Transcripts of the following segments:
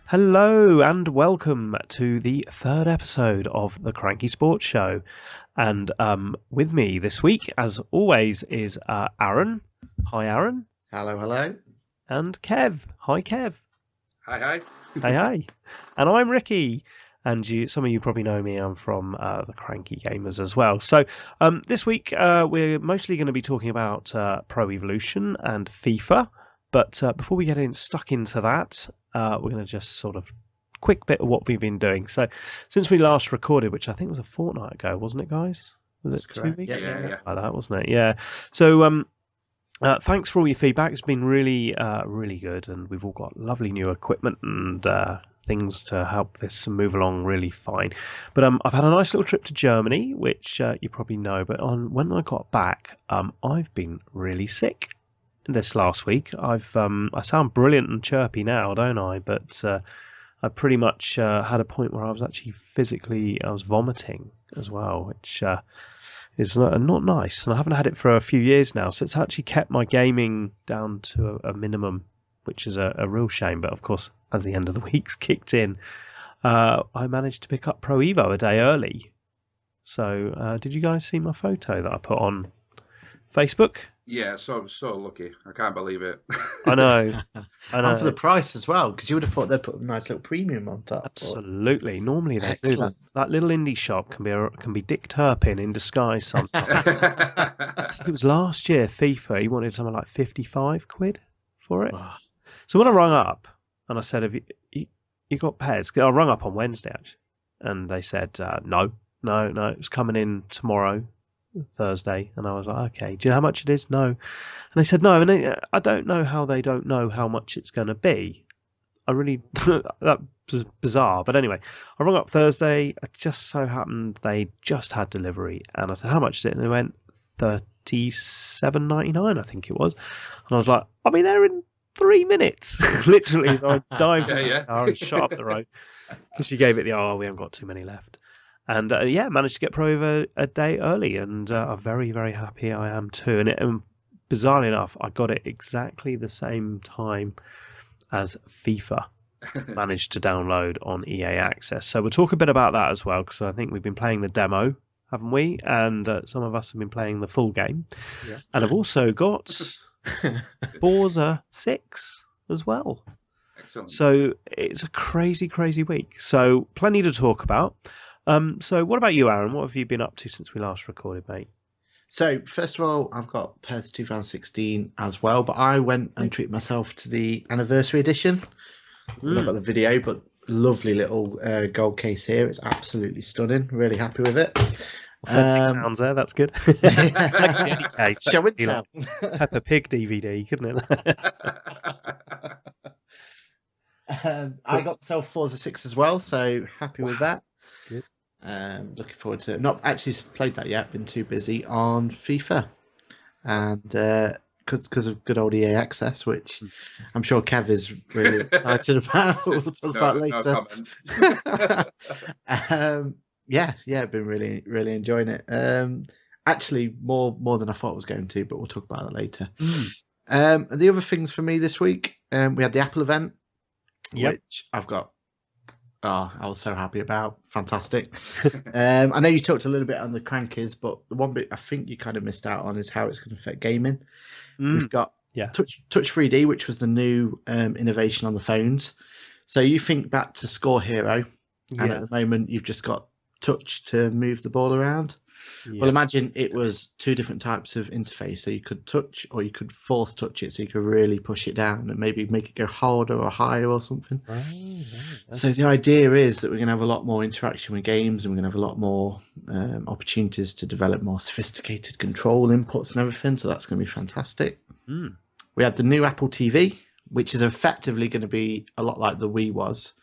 Hello and welcome to the third episode of the Cranky Sports Show. And with me this week, as always, is Aaron. Hi, Aaron. Hello, hello. And Kev. Hi, Kev. Hi, hi. Hey, hey. And I'm Ricky. And some of you probably know me. I'm from the Cranky Gamers as well. So this week we're mostly going to be talking about Pro Evolution and FIFA. But before we get stuck into that, we're going to just sort of quick bit of what we've been doing. So since we last recorded, which I think was a fortnight ago, wasn't it, guys? Was That's it 2 correct. weeks? Yeah. Like that, wasn't it? Yeah. So thanks for all your feedback. It's been really, really good, and we've all got lovely new equipment and things to help this move along really fine. But I've had a nice little trip to Germany, which you probably know. But when I got back, I've been really sick this last week. I sound brilliant and chirpy now, don't I? But I pretty much had a point where I was actually I was vomiting as well, which is not nice. And I haven't had it for a few years now, so it's actually kept my gaming down to a minimum, which is a real shame. But of course, as the end of the week's kicked in, I managed to pick up Pro Evo a day early. So did you guys see my photo that I put on Facebook? Yeah, so lucky. I can't believe it. I know. And for the price as well, because you would have thought they'd put a nice little premium on top. Absolutely. Normally they do. Excellent. That little indie shop can be Dick Turpin in disguise sometimes. I think it was last year, FIFA, he wanted something like 55 quid for it. Oh, So when I rung up and I said, have you got pairs? I rung up on Wednesday, actually, and they said, no, it's coming in tomorrow, Thursday. And I was like, okay, do you know how much it is? No. And they said no, and I don't know how they don't know how much it's going to be. I really, that was bizarre. But anyway, I rung up Thursday. It just so happened they just had delivery, and I said, how much is it? And they went $37.99, I think it was. And I was like, I'll be there in 3 minutes. Literally, so I dived in the car and shot up the road because she gave it we haven't got too many left. And managed to get Pro Evo a day early, and I'm very, very happy I am too. And bizarrely enough, I got it exactly the same time as FIFA managed to download on EA Access. So we'll talk a bit about that as well, because I think we've been playing the demo, haven't we? And some of us have been playing the full game. Yeah. And I've also got Forza 6 as well. Excellent. So it's a crazy, crazy week. So plenty to talk about. So what about you, Aaron? What have you been up to since we last recorded, mate? So, first of all, I've got PES 2016 as well, but I went and treated myself to the anniversary edition. I've got the video, but lovely little gold case here. It's absolutely stunning. Really happy with it. Authentic sounds there. That's good. Like case, Show and be tell. like Peppa Pig DVD, couldn't it? I got myself Forza 6 as well, so happy with that. Good. Looking forward to it. Not actually played that yet, been too busy on FIFA. And because of good old EA Access, which I'm sure Kev is really excited about. We'll talk about later. No Been really enjoying it. Actually, more than I thought I was going to, but we'll talk about that later. And the other things for me this week, we had the Apple event, which I've got. Oh, I was so happy about. Fantastic. I know you talked a little bit on the crankies, but the one bit I think you kind of missed out on is how it's going to affect gaming. We've got Touch 3D, which was the new innovation on the phones. So you think back to Score Hero, and at the moment you've just got touch to move the ball around. Yeah. Well, imagine it was two different types of interface. So you could touch or you could force touch it, so you could really push it down and maybe make it go harder or higher or something. So the idea is that we're going to have a lot more interaction with games, and we're going to have a lot more opportunities to develop more sophisticated control inputs and everything. So that's going to be fantastic. We had the new Apple TV, which is effectively going to be a lot like the Wii was.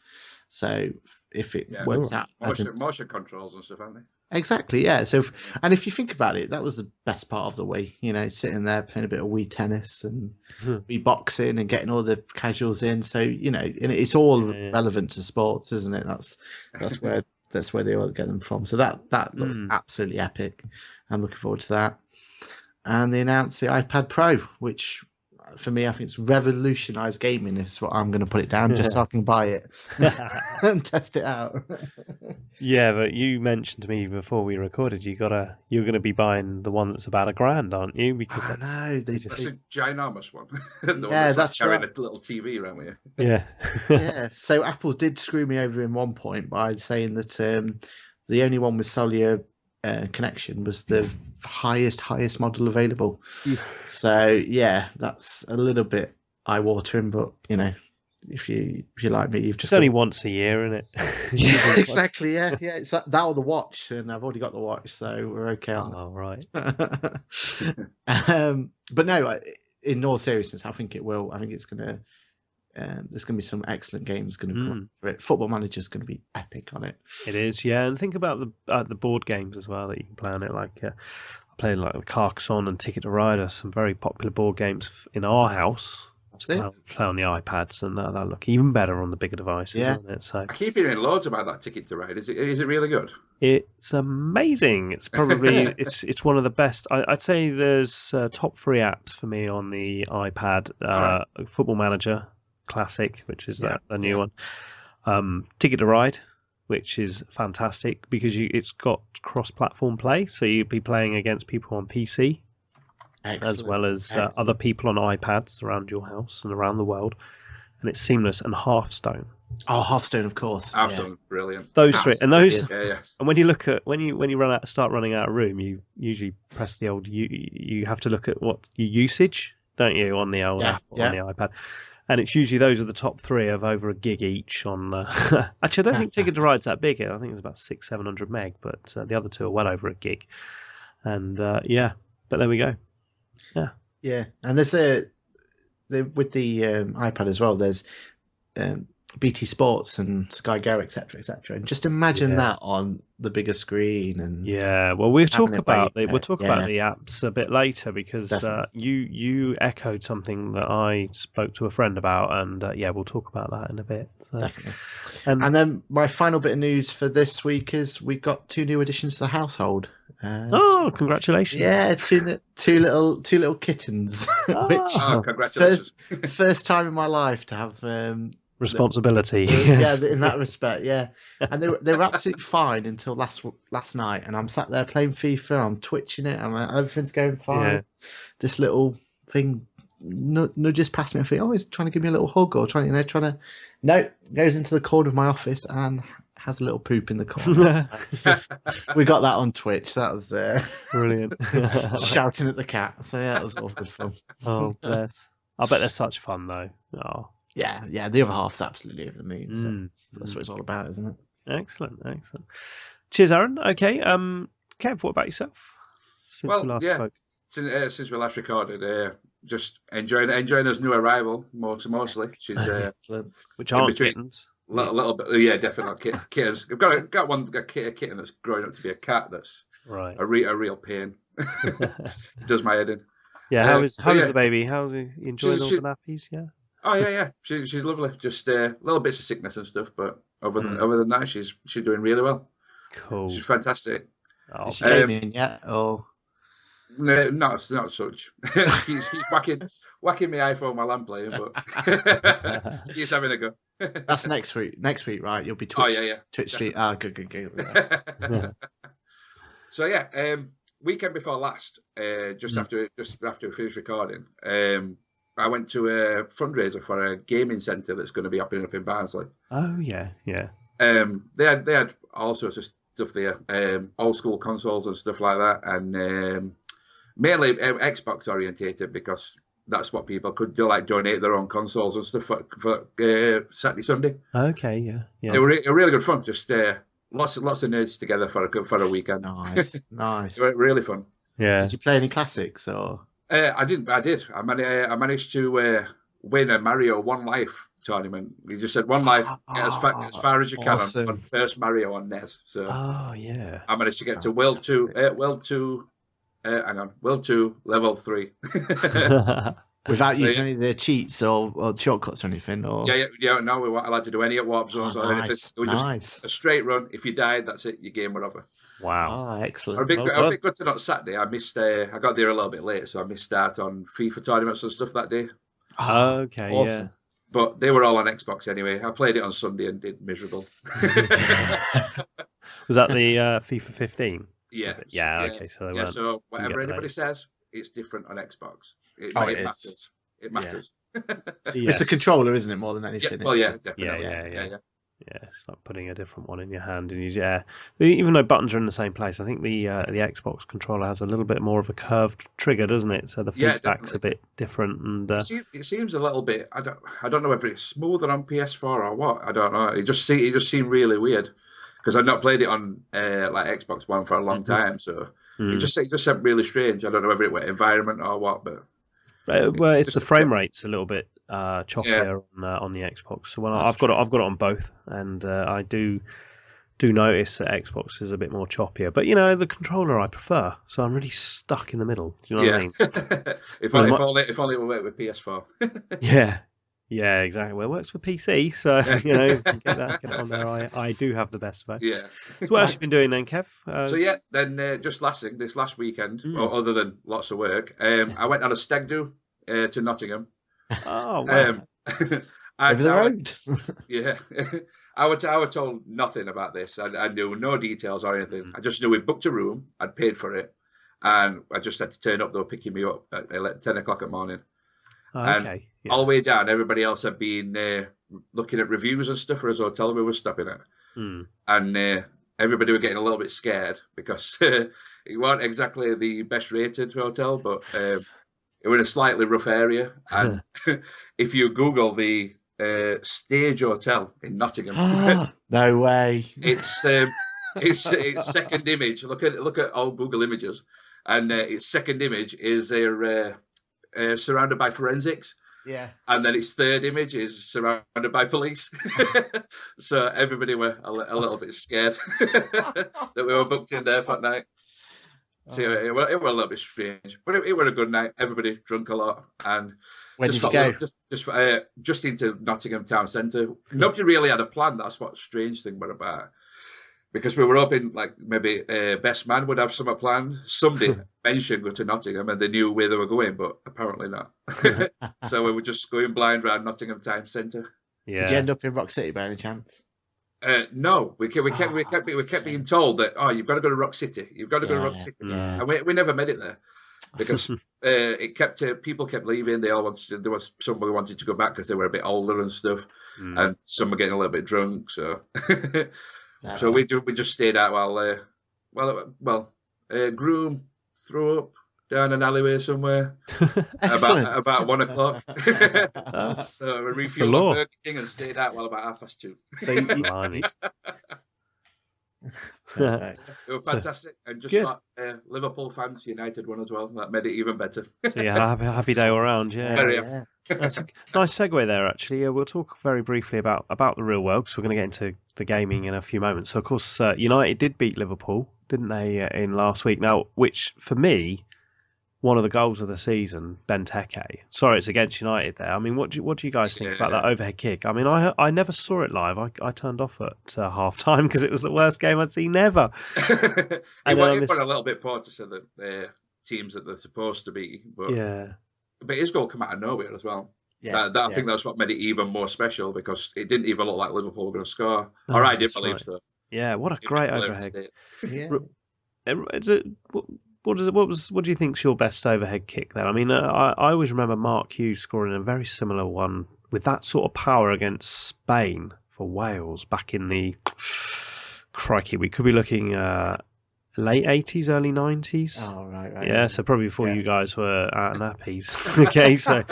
So if it works out, motion controls and stuff, aren't they? Exactly, yeah. So, and if you think about it, that was the best part of the Wii. You know, sitting there playing a bit of Wii tennis and Wii boxing and getting all the casuals in. So, you know, and it's all relevant to sports, isn't it? That's where they all get them from. So that looks absolutely epic. I'm looking forward to that. And they announced the iPad Pro, which that for me, I think it's revolutionised gaming. Is what I'm going to put it down, just so I can buy it and test it out. Yeah, but you mentioned to me before we recorded you're going to be buying the one that's about $1,000, aren't you? Because I know That's a ginormous one. The one yeah, that's like that's carrying right. a little TV around with you. Yeah. Yeah, so Apple did screw me over in one point by saying that the only one with cellular connection was the highest model available. So yeah, that's a little bit eye-watering, but you know, if you like me, you've It's just only got... once a year, isn't it? Yeah, exactly. Yeah, it's that or the watch, and I've already got the watch, so we're okay on Oh, right. that. But no, in all seriousness, I think it will. I think it's gonna. There's going to be some excellent games going to come for it. Football Manager's going to be epic on it. It is, yeah. And think about the board games as well that you can play on it. Like I play like Carcassonne and Ticket to Ride are some very popular board games in our house. Play on the iPads, and that'll look even better on the bigger devices, won't it? So I keep hearing loads about that Ticket to Ride. Is it really good? it's amazing. It's probably it's one of the best. I'd say there's top 3 apps for me on the iPad. Football Manager Classic, which is the new one. Ticket to Ride, which is fantastic because it's got cross-platform play, so you'd be playing against people on PC as well as other people on iPads around your house and around the world, and it's seamless. And Hearthstone. Oh, Hearthstone, of course. Hearthstone, brilliant. Those 3, and those. Yeah. And when you look at when you start running out of room, you usually press the old. You have to look at what your usage, don't you, on the old app on the iPad. And it's usually those are the top 3 of over a gig each on. Actually, I don't think Ticket to Ride's that big. I think it's about 600-700 meg, but the other 2 are well over a gig. And but there we go. Yeah, and there's with the iPad as well. There's BT Sports and Sky Go, etc., etc. And just imagine that on the bigger screen. And well, we'll talk about the about the apps a bit later because you echoed something that I spoke to a friend about, and we'll talk about that in a bit. So. Definitely. And then my final bit of news for this week is we got 2 new additions to the household. Congratulations! Yeah, two little kittens. Congratulations! First time in my life to have responsibility. In that respect, yeah. And they were absolutely fine until last night. And I'm sat there playing FIFA. I'm twitching it. Everything's going fine. Yeah. This little thing nudges past me. I think, he's trying to give me a little hug or trying to. No, goes into the corner of my office and has a little poop in the corner. We got that on Twitch. That was brilliant. Shouting at the cat. So yeah, that was all good fun. Oh, bless. I bet they're such fun though. Oh. Yeah, the other half's absolutely over the moon. So that's what it's all about, isn't it? Excellent. Cheers, Aaron. Okay, Kev, what about yourself? Since we last spoke? Since we last recorded, just enjoying this new arrival mostly. She's which aren't kittens. A little bit, definitely not kittens. I've got a kitten that's growing up to be a cat. That's right. A real pain. Does my head in. Yeah, how is the baby? How's he enjoying all the nappies? Yeah. Oh yeah. She's lovely. Just little bits of sickness and stuff, but other than that, she's doing really well. Cool. She's fantastic. Oh, is she gaming yet? Oh. No, not such. he's whacking my iPhone while I'm playing, but he's having a go. That's next week. Next week, right? You'll be Twitch. Oh yeah. Twitch Street. Good. Yeah. So weekend before last, just after we finished recording, I went to a fundraiser for a gaming centre that's going to be opening up in Barnsley. Oh yeah. They had all sorts of stuff there, old school consoles and stuff like that, and mainly Xbox orientated because that's what people could do, like donate their own consoles and stuff for Saturday, Sunday. Okay, yeah. They were really good fun. Just lots of nerds together for a weekend. Nice. They were really fun. Yeah. Did you play any classics or? I did. I managed to win a Mario One Life tournament. You just said One Life, get as far as you can on first Mario on NES. So yeah. I managed to get to World 2, Level 3. Without using any of the cheats or shortcuts or anything? Or... Yeah. No, we weren't allowed to do any at warp zones or anything. It was just a straight run. If you died, that's it. Your game were over. Wow. Oh, excellent. A bit good to not Saturday. I missed. I got there a little bit late, so I missed out on FIFA tournaments and stuff that day. Okay, awesome. But they were all on Xbox anyway. I played it on Sunday and did miserable. Was that the FIFA 15? Yeah. Yeah. Okay. So they weren't. So whatever get the anybody rate. says, it's different on Xbox. It is. matters. It matters. It's the controller, isn't it, more than anything? Well, yeah, It's just- definitely. Yeah. It's like putting a different one in your hand, and even though buttons are in the same place, I think the Xbox controller has a little bit more of a curved trigger, doesn't it? So the feedback's a bit different, and it seems a little bit. I don't know whether it's smoother on PS4 or what. I don't know. It just seemed really weird because I've not played it on like Xbox One for a long time, so it just seemed really strange. I don't know whether it was environment or what, but well, it's the frame rate's a little bit choppier on the Xbox. So I've got it on both, and I do notice that Xbox is a bit more choppier. But the controller I prefer, so I'm really stuck in the middle. Do you know what I mean? if only it would work with PS4. Yeah, exactly. Well, it works for PC, so get it on there. I do have the best of it. Yeah. So what else you been doing then, Kev? Then just this last weekend, other than lots of work, I went on a stag do to Nottingham. Oh, wow. Over the road. Yeah. I was told nothing about this. I knew no details or anything. I just knew we booked a room. I'd paid for it. And I just had to turn up. They were picking me up at 10 o'clock in the morning. Okay. And all the way down, everybody else had been looking at reviews and stuff for his hotel we were stopping at. And everybody were getting a little bit scared because it weren't exactly the best rated hotel, but it was in a slightly rough area. And if you Google the Stage Hotel in Nottingham, no way, it's second image. Look at all Google images, and its second image is surrounded by forensics. Yeah. And then its third image is surrounded by police. So everybody were a little bit scared that we were booked in there for that night. So it was a little bit strange, but it was a good night. Everybody drunk a lot, and where did you go? Just into Nottingham town centre. Nobody really had a plan. That's what the strange thing was about. Because we were hoping, like, maybe Best Man would have some plan. Somebody mentioned go to Nottingham and they knew where they were going, but apparently not. So we were just going blind around Nottingham Town Centre. Yeah. Did you end up in Rock City by any chance? No, we kept being told that you've got to go to Rock City. You've got to go to Rock City, and we never made it there because people kept leaving. They all wanted. There was somebody wanted to go back because they were a bit older and stuff, and some were getting a little bit drunk. So. So we just stayed out while groom threw up down an alleyway somewhere about 1 o'clock. So we refueled on Burger King and stayed out about 2:30. So they were fantastic, and just like Liverpool fans, United won as well. That made it even better. So happy day all around. Yeah. That's a nice segue there, actually. We'll talk very briefly about the real world because we're going to get into the gaming in a few moments. So, of course, United did beat Liverpool, didn't they, in last week? Now, which, for me, one of the goals of the season, Benteke. Sorry, it's against United there. I mean, what do you guys think about that overhead kick? I mean, I never saw it live. I turned off at half-time because it was the worst game I'd seen ever. It went a little bit poor to say that teams that they're supposed to be. But his goal came out of nowhere as well. Yeah, I think that's what made it even more special because it didn't even look like Liverpool were going to score. Or I didn't believe so. Yeah, what a great overhead. What do you think's your best overhead kick then? I mean, I always remember Mark Hughes scoring a very similar one with that sort of power against Spain for Wales back in the crikey. We could be looking late 80s, early 90s. Oh, right. Yeah, so probably before you guys were out of nappies. Okay, so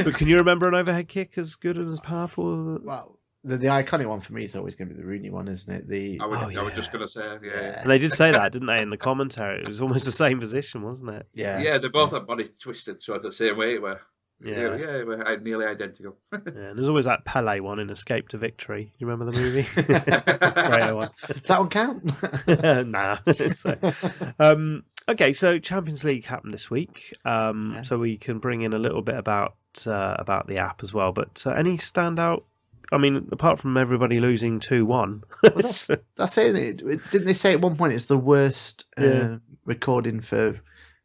but can you remember an overhead kick as good and as powerful? Well, the iconic one for me is always going to be the Rooney one, isn't it? I was just going to say, And they did say that, didn't they, in the commentary? It was almost the same position, wasn't it? Yeah, they both had body twisted sort of the same way. We're nearly identical. And there's always that Pele one in Escape to Victory. You remember the movie? It's a great one. Does that one count? Nah. Okay, so Champions League happened this week, so we can bring in a little bit about the app as well. But any standout? I mean, apart from everybody losing 2-1. That's it. Didn't they say at one point it's the worst recording for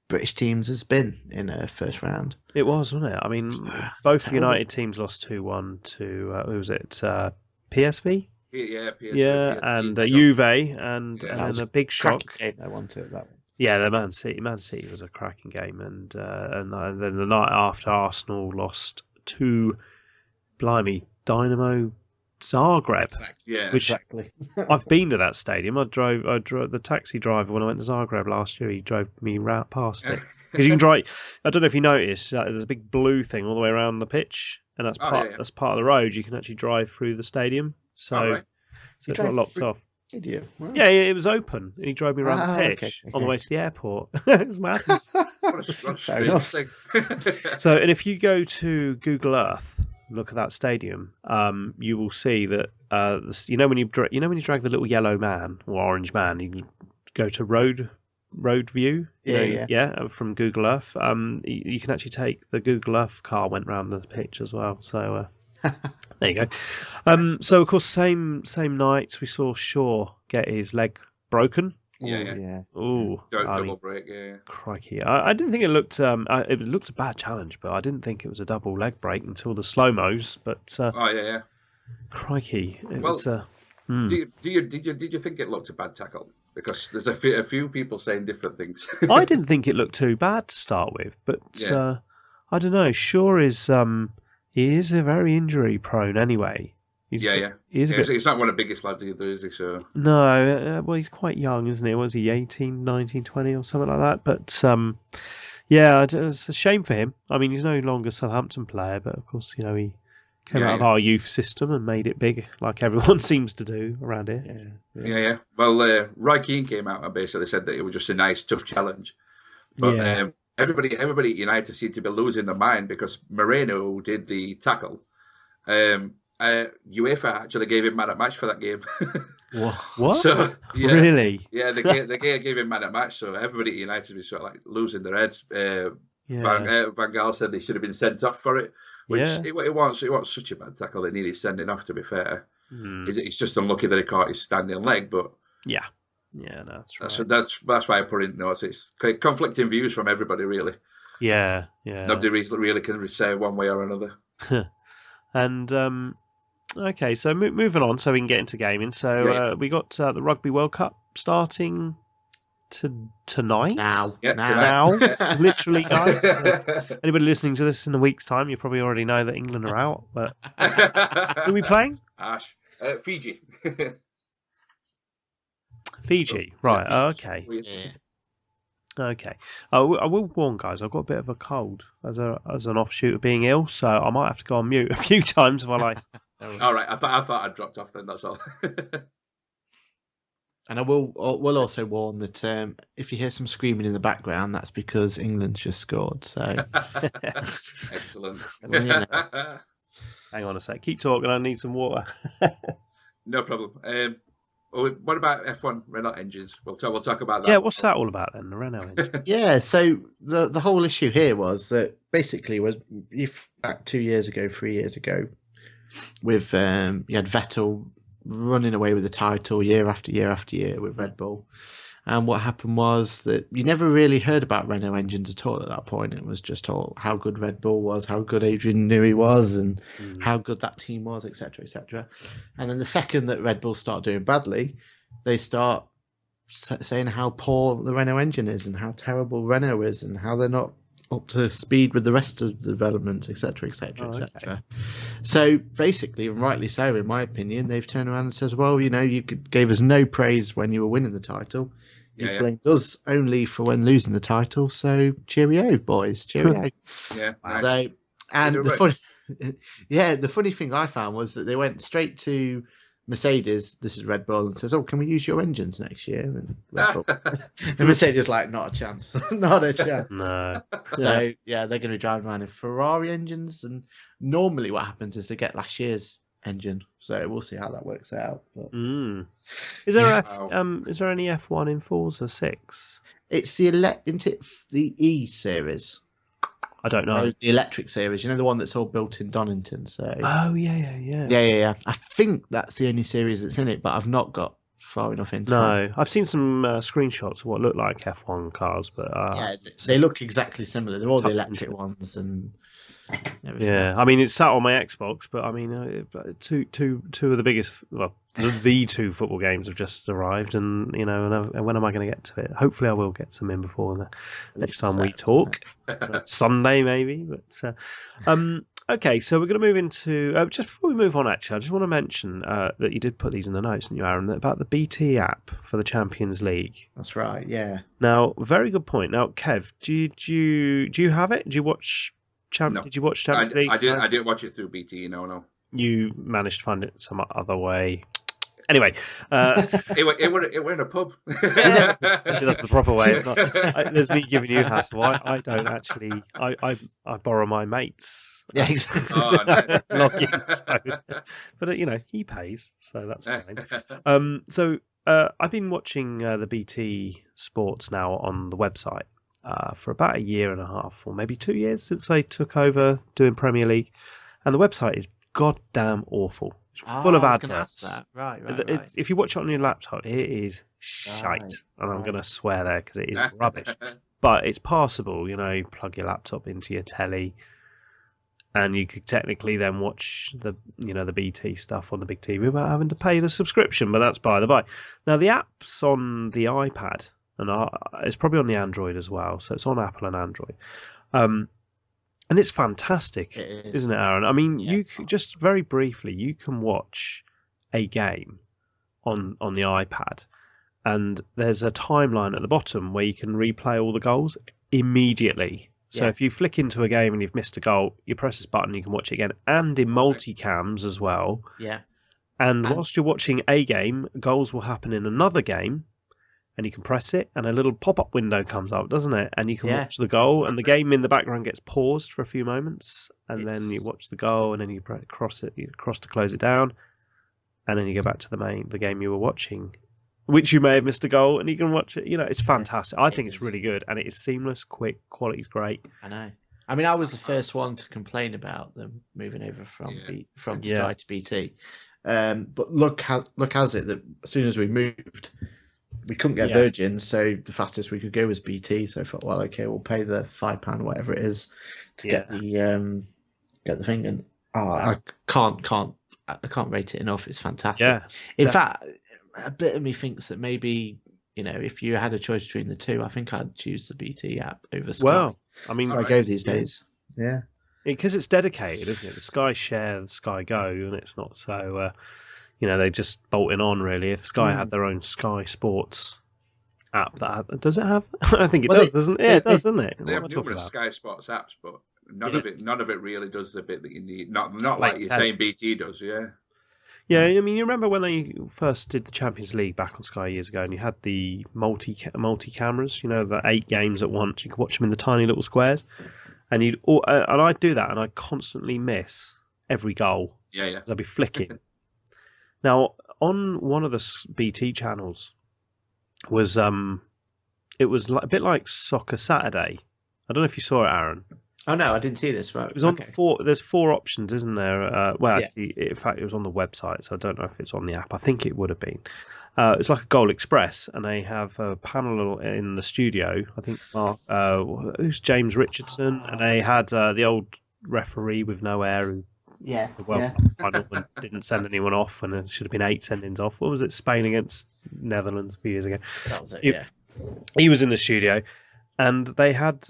British teams has been in a first round. It was, wasn't it? I mean, both Terrible. United teams lost 2-1 to who was it? PSV. Yeah, PSV, Yeah, PSV, and got- Juve, and Yeah. then a big shock. Cracking game, I wanted that one. Yeah, the Man City was a cracking game, and then the night after Arsenal lost to, blimey, Dynamo Zagreb. Yeah. Which Exactly. I've been to that stadium. I drove the taxi driver when I went to Zagreb last year. He drove me right past it because you can drive. I don't know if you noticed, there's a big blue thing all the way around the pitch, and that's that's part of the road. You can actually drive through the stadium, so right. so it's not locked off. Idiot. Wow. Yeah, it was open, and he drove me around the pitch on the way to the airport. It's madness. What a strange thing. So, and if you go to Google Earth, look at that stadium, you will see that when you drag the little yellow man or orange man, you can go to road view. From Google Earth. You can actually take the Google Earth car went round the pitch as well. So there you go. So of course, same night we saw Shaw get his leg broken. Yeah. Oh, double break. Yeah. Crikey! I didn't think it looked. It looked a bad challenge, but I didn't think it was a double leg break until the slow mos. But crikey! It was. Did you think it looked a bad tackle? Because there's a few people saying different things. I didn't think it looked too bad to start with, but I don't know. Shaw is he is a very injury prone anyway. He's not one of the biggest lads either, is he? So no, well, he's quite young, isn't he? Was he 18, 19, 20 or something like that? But it's a shame for him. I mean, he's no longer a Southampton player, but of course, he came out of our youth system and made it big, like everyone seems to do around here. Yeah. Well, Roy Keane came out and basically said that it was just a nice, tough challenge. But everybody at United seemed to be losing their mind because Moreno, who did the tackle, UEFA actually gave him man at match for that game. What? So, really? Yeah, they gave him man at match. So everybody at United was sort of like losing their heads. Van Gaal said they should have been sent off for it, which it wasn't such a bad tackle. They needed sending off. To be fair, it's just unlucky that he caught his standing leg. But no, that's right. So that's why I put in notes. It's conflicting views from everybody, really. Yeah. Nobody really can say one way or another. And okay, so moving on, so we can get into gaming. So we got the Rugby World Cup starting tonight. Now, literally, guys. Anybody listening to this in a week's time, you probably already know that England are out. But who are we playing? Fiji. Fiji, right? Okay. Yeah. Okay. I will warn, guys. I've got a bit of a cold as an offshoot of being ill, so I might have to go on mute a few times while I. All right. I thought I'd dropped off then. That's all. And we'll also warn that if you hear some screaming in the background, that's because England's just scored. So excellent. Hang on a sec. Keep talking. I need some water. No problem. What about F1 Renault engines? We'll talk about that. Yeah, what's that all about then? The Renault engine. Yeah. So the whole issue here was that basically back 3 years ago, with you had Vettel running away with the title year after year after year with Red Bull. And what happened was that you never really heard about Renault engines at all at that point. It was just how good Red Bull was, how good Adrian Newey was, and how good that team was, etc., etc. And then the second that Red Bull start doing badly, they start saying how poor the Renault engine is and how terrible Renault is and how they're not up to speed with the rest of the development, etc., etc., etc. So basically, and rightly so, in my opinion, they've turned around and said, "Well, you gave us no praise when you were winning the title. You blamed us only for when losing the title. So cheerio, boys, cheerio." So, and the funny thing I found was that they went straight to Mercedes, this is Red Bull, and says, "Oh, can we use your engines next year?" And and Mercedes like, "Not a chance, not a chance." No. So they're going to be driving around in Ferrari engines, and normally what happens is they get last year's engine. So we'll see how that works out. But, is there is there any F1 in Forza 6? It's the E series. I don't know. So the electric series, the one that's all built in Donington. So yeah. I think that's the only series that's in it, but I've not got far enough into it. No, I've seen some screenshots of what look like F1 cars, but they look exactly similar. They're all the tucked electric into it. ones and everything. Yeah, I mean it's sat on my Xbox, but I mean two of the biggest, well, the two football games have just arrived, and when am I going to get to it? Hopefully, I will get some in before the next time we talk. Sunday maybe, but okay. So we're going to move into just before we move on. Actually, I just want to mention that you did put these in the notes, didn't you, Aaron, about the BT app for the Champions League. That's right. Yeah. Now, very good point. Now, Kev, do you have it? Do you watch? No. Did you watch Champions League? I didn't watch it through BT. No. You managed to find it some other way. Anyway, it were in a pub. Actually, that's the proper way. It's not. There's me giving you hassle. I don't actually. I borrow my mates. Yeah, exactly. Login, but he pays, so that's fine. So I've been watching the BT Sports now on the website for about 1.5 years, or maybe 2 years since they took over doing Premier League, and the website is goddamn awful. It's full of adverts. Right. If you watch it on your laptop, it is shite, and I'm going to swear there because it is rubbish. But it's passable. You plug your laptop into your telly, and you could technically then watch the BT stuff on the big TV without having to pay the subscription. But that's by the by. Now the app's on the iPad, and it's probably on the Android as well. So it's on Apple and Android. And it's fantastic, isn't it, Aaron? I mean, you just very briefly, you can watch a game on the iPad, and there's a timeline at the bottom where you can replay all the goals immediately. So if you flick into a game and you've missed a goal, you press this button, you can watch it again, and in multicams as well. Yeah. And whilst you're watching a game, goals will happen in another game. And you can press it, and a little pop-up window comes up, doesn't it? And you can watch the goal, and the game in the background gets paused for a few moments, and then you watch the goal, and then you cross to close it down, and then you go back to the game you were watching, which you may have missed a goal, and you can watch it. It's fantastic. I think it's really good, and it is seamless, quick, quality's great. I know. I mean, I was the first one to complain about them moving over from Sky to BT, but look has it that as soon as we moved, we couldn't get Virgin, so the fastest we could go was BT. So I thought, well, okay, we'll pay the £5, whatever it is, to get the thing. And I can't rate it enough. It's fantastic. Yeah, in fact, a bit of me thinks that maybe if you had a choice between the two, I think I'd choose the BT app over Sky. Well, I mean, Sky Go these days. Yeah, because it's dedicated, isn't it? The Sky Share, the Sky Go, and it's not so. They just bolting on really. If Sky had their own Sky Sports app, does it have? I think it does, doesn't it? Yeah, it does, doesn't it? They have numerous Sky Sports apps, but none of it really does the bit that you need. Not like you're saying BT does, yeah. Yeah, I mean, you remember when they first did the Champions League back on Sky years ago, and you had the multi cameras, the 8 games at once. You could watch them in the tiny little squares, and and I'd do that, and I'd constantly miss every goal. Yeah. I'd be flicking. Now, on one of the BT channels was it was a bit like Soccer Saturday. I don't know if you saw it, Aaron. Oh no, I didn't see this. Right, it was on 4. There's 4 options, isn't there? Actually, in fact, it was on the website, so I don't know if it's on the app. I think it would have been. It's like a Goal Express, and they have a panel in the studio. I think who's James Richardson, and they had the old referee with no hair who. The World Cup final and didn't send anyone off, and there should have been 8 send-ins off. What was it? Spain against Netherlands a few years ago. That was it. He was in the studio, and they had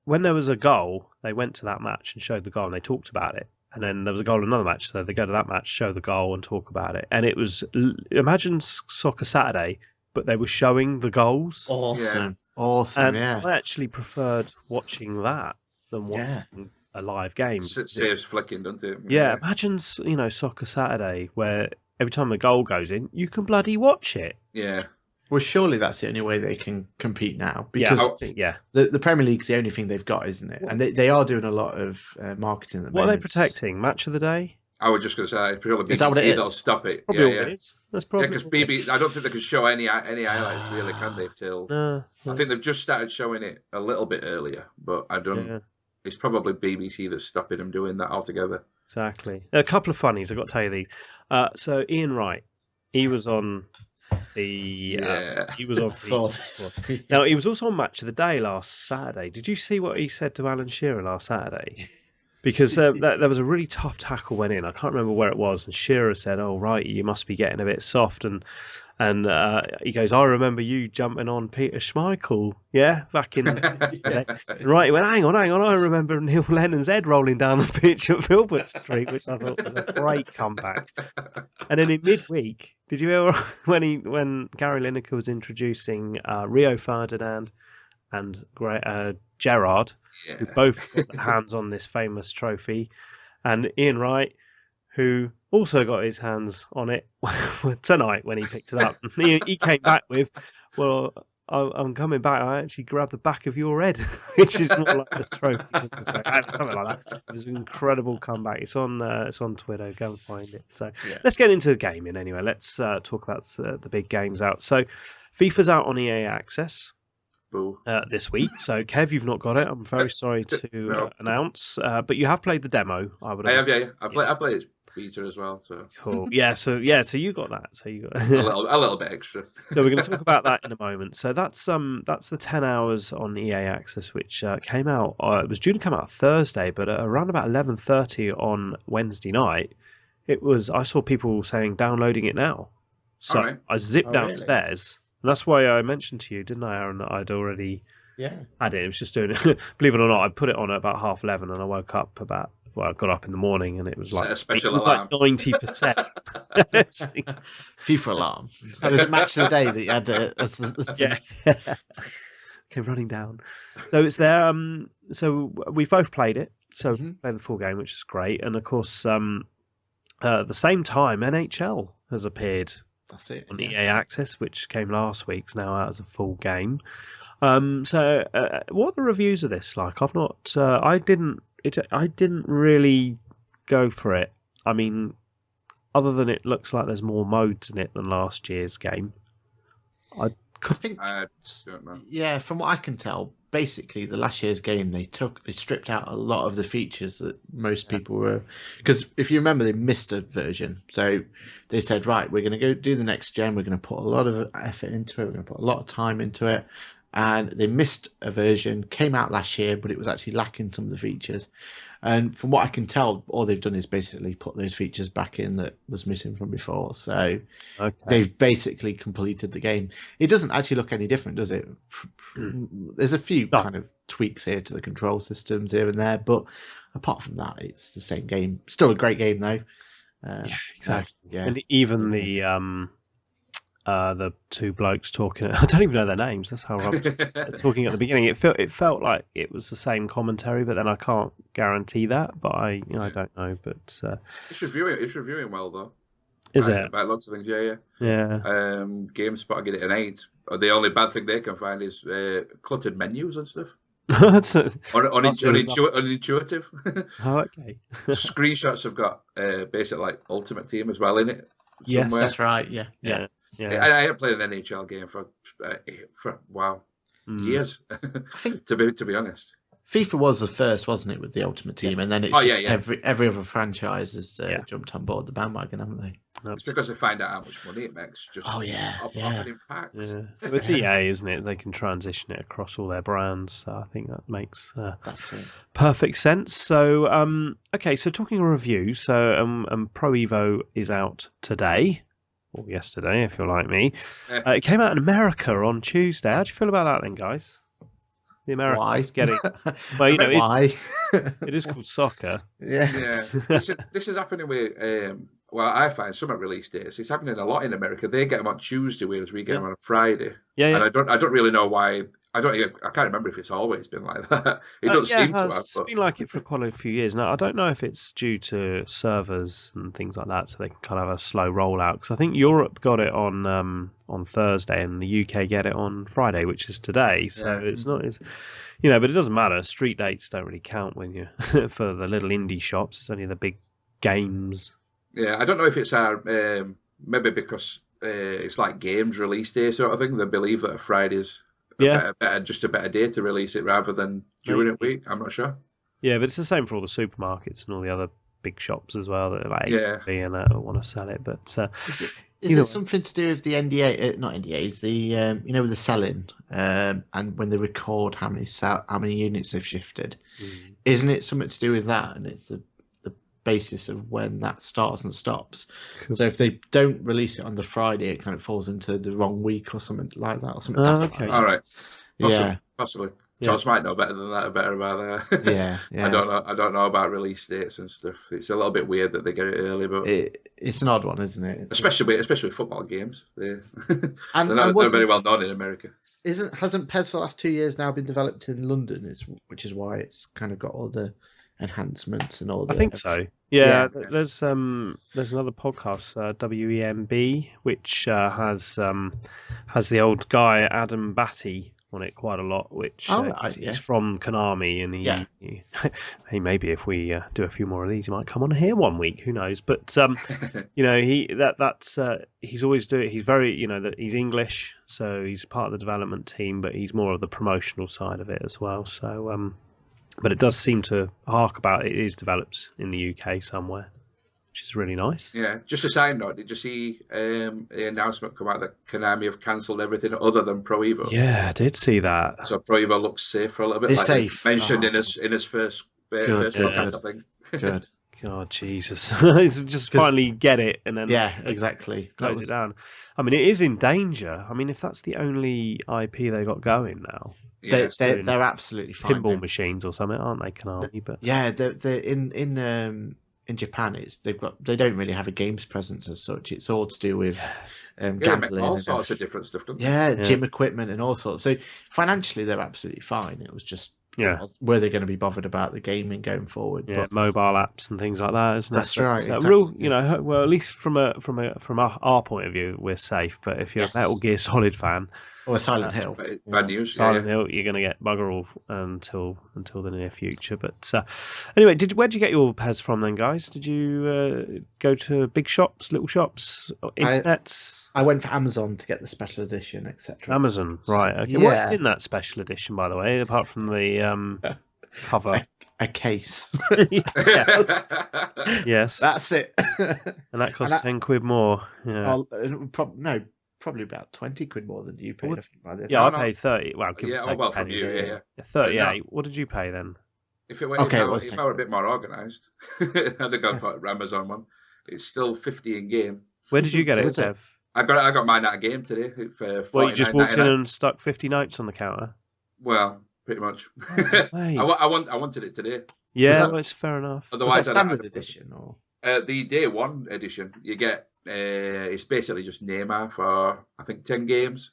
when there was a goal, they went to that match and showed the goal, and they talked about it. And then there was a goal in another match, so they go to that match, show the goal, and talk about it. And it was imagine Soccer Saturday, but they were showing the goals. Awesome, and I actually preferred watching that than watching. A live game. It saves flicking, doesn't it? Yeah, imagine Soccer Saturday where every time a goal goes in, you can bloody watch it. Yeah. Well, surely that's the only way they can compete now, because the Premier League's the only thing they've got, isn't it? And they are doing a lot of marketing at the moment. What are they protecting? Match of the day? I was just going to say, it's probably is that what it is? That'll stop it. That's what it is. That's probably because BBC, I don't think they can show any highlights really, can they? Till no. I think they've just started showing it a little bit earlier, but I don't. Yeah. It's probably BBC that's stopping them doing that altogether. Exactly. A couple of funnies, I've got to tell you these. So Ian Wright, he was on He was on Pete's squad. Now he was also on Match of the Day last Saturday. Did you see what he said to Alan Shearer last Saturday? Because there was a really tough tackle went in. I can't remember where it was, and Shearer said, "Oh right, you must be getting a bit soft." And he goes, "I remember you jumping on Peter Schmeichel, yeah, back in." Right, he went, "Hang on, I remember Neil Lennon's head rolling down the pitch at Filbert Street," which I thought was a great comeback. And then in midweek, did you hear when Gary Lineker was introducing Rio Ferdinand and Gerrard, who both got their hands on this famous trophy, and Ian Wright, who also got his hands on it tonight when he picked it up. He came back with, "Well, I'm coming back. I actually grabbed the back of your head," which is more like the trophy. Something like that. It was an incredible comeback. It's on Twitter. Go and find it. So let's get into the gaming anyway. Let's talk about the big games out. So FIFA's out on EA Access this week. So Kev, you've not got it. I'm very sorry to announce, but you have played the demo. I have, yeah. I played it beta as well. So cool. So you got that. So you got a little bit extra. So we're going to talk about that in a moment. So that's the 10 hours on EA Access, which came out. It was due to come out Thursday, but around about 11:30 on Wednesday night, I saw people saying downloading it now. So right. I zipped downstairs. Really? And that's why I mentioned to you, didn't I, Aaron, that I'd already had it. It was just doing it. Believe it or not, I put it on at about 11:30, and I woke up I got up in the morning, and it was like 90%. FIFA alarm. It was a Match of the Day that you had to. Okay, running down. So it's there. So we've both played it. So played the full game, which is great. And of course, at the same time, NHL has appeared. That's it. On EA Access, which came last week, is now out as a full game. So what are the reviews of this like? I've not. I didn't really go for it. I mean, other than it looks like there's more modes in it than last year's game. I think. Yeah, from what I can tell, basically the last year's game they stripped out a lot of the features that most people were, because if you remember they missed a version, so they said, right, we're going to go do the next gen, we're going to put a lot of effort into it, we're going to put a lot of time into it, and they missed a version, came out last year, but it was actually lacking some of the features. And from what I can tell, all they've done is basically put those features back in that was missing from before. So they've basically completed the game. It doesn't actually look any different, does it? There's a few kind of tweaks here to the control systems here and there, but apart from that, it's the same game. Still a great game, though. Exactly. And even the two blokes talking, I don't even know their names. That's how I'm talking at the beginning. It felt like it was the same commentary, but then I can't guarantee that. But I don't know. But it's reviewing well though. Is it? About lots of things, yeah. GameSpot get it an 8. The only bad thing they can find is cluttered menus and stuff. Unintuitive. Oh, okay. Screenshots have got basically like Ultimate Team as well in it. Yes, that's right. Yeah. I haven't played an NHL game for years. I think to be honest, FIFA was the first, wasn't it, with the Ultimate Team, and then it's every other franchise has jumped on board the bandwagon, haven't they? It's because they find out how much money it makes. Just opening packs. Yeah. It's EA, isn't it? They can transition it across all their brands. So I think that makes perfect sense. So so talking of reviews, so Pro Evo is out today. Or yesterday, if you're like me. It came out in America on Tuesday. How do you feel about that then, guys? The Americans getting... Well, why? It is called soccer. Yeah. This is happening with... I find some at release days. It's happening a lot in America. They get them on Tuesday, whereas we get them on a Friday. Yeah. And I don't really know why... I can't remember if it's always been like that. It doesn't seem to have. It's been like it for quite a few years now. I don't know if it's due to servers and things like that, so they can kind of have a slow rollout. Because I think Europe got it on Thursday, and the UK get it on Friday, which is today. So it's not as, but it doesn't matter. Street dates don't really count when you for the little indie shops. It's only the big games. Yeah, I don't know if it's our maybe because it's like games release day sort of thing. They believe that a Friday's just a better day to release it rather than during a week. I'm not sure. Yeah, but it's the same for all the supermarkets and all the other big shops as well that are like Yeah. and want to sell it. But is it something to do with the NDA? Not NDAs. The with the selling and when they record how many units they've shifted. Isn't it something to do with that? And it's the basis of when that starts and stops. Cool. So if they don't release it on the Friday, it kind of falls into the wrong week or something like that, or something. Okay. All right. Possibly. Thomas might know better than that. Better about that. Yeah. I don't know about release dates and stuff. It's a little bit weird that they get it early, but it's an odd one, isn't it? Especially football games. They're and very well known in America. Hasn't PES for the last 2 years now been developed in London? Which is why it's kind of got all the enhancements and all. I think so. Yeah. There's another podcast, WEMB, which has the old guy Adam Batty on it quite a lot, which he's from Konami, and he maybe if we do a few more of these, he might come on here one week. Who knows? But he's always doing. He's very he's English, so he's part of the development team, but he's more of the promotional side of it as well. So but it does seem to hark about it is developed in the UK somewhere, which is really nice. Yeah, just a side note, did you see the announcement come out that Konami have cancelled everything other than Pro Evo? Yeah, I did see that. So Pro Evo looks safe for a little bit. It's safe. He mentioned in his first podcast, I think. Good. God, Jesus. It's just finally get it and then exactly. Close it down. I mean, it is in danger. I mean, if that's the only IP they got going now. They're absolutely fine. Pinball machines or something, aren't they, Konami? But they're in Japan. They don't really have a games presence as such. It's all to do with gambling, all sorts of different stuff, don't they? Yeah, gym equipment and all sorts. So financially, they're absolutely fine. It was just were they going to be bothered about the gaming going forward? Yeah, but mobile apps and things like that. Isn't that's it? right. Exactly. Real, well, at least from our point of view, we're safe. But if you're a Metal Gear Solid fan, or Silent Hill, bad news. Silent Hill, you're going to get bugger all until the near future. But anyway, where did you get your PES from then, guys? Did you go to big shops, little shops, internet? I went for Amazon to get the special edition, etc. Amazon, right? Okay. Yeah. What's in that special edition, by the way, apart from the cover? A case. Yes, that's it. And that costs £10 more. Yeah. Probably about 20 quid more than you paid. I think, by this. I paid 30. Well, from you. Yeah. 38. What did you pay then? If I were a bit more organised, I'd have gone for Amazon one. It's still 50 in game. Where did you get it, Kev? I got mine at a game today for. Well, you just walked in and stuck 50 notes on the counter. Well, pretty much. I wanted it today. Yeah, it's fair enough. Otherwise, standard edition or the day one edition, you get it's basically just Neymar for I think 10 games.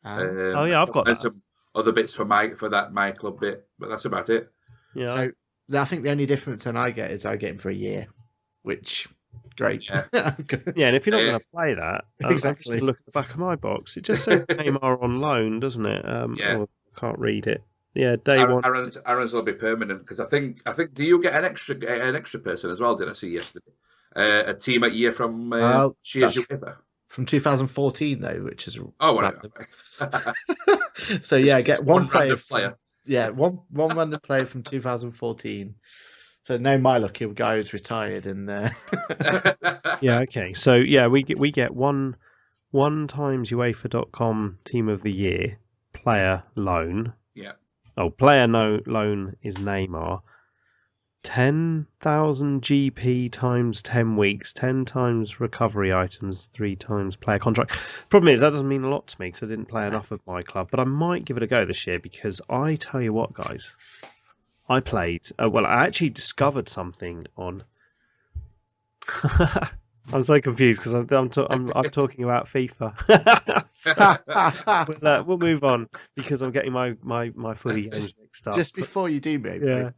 I've got and some other bits for my club bit, but that's about it. Yeah. So I think the only difference I get him for a year, which. Great. Yeah, and if you're not going to play that, exactly. Look at the back of my box. It just says Neymar on loan, doesn't it? I can't read it. Yeah, day one. Aaron's will be permanent because I think. Do you get an extra person as well? Did I see yesterday? A team at year from Cheers UEFA from 2014 though, which is so get one player. One random player from 2014. So no, my lucky guy who's retired and. Yeah. Okay. So we get one times UEFA.com Team of the Year player loan. Yeah. Oh, player loan is Neymar. 10,000 GP times 10 weeks, 10 times recovery items, 3 times player contract. Problem is that doesn't mean a lot to me because I didn't play enough of my club, but I might give it a go this year because I tell you what, guys. I played. I actually discovered something on. I'm so confused because I'm talking about FIFA. But, we'll move on because I'm getting my footy games mixed up. Just before you do, maybe. Yeah.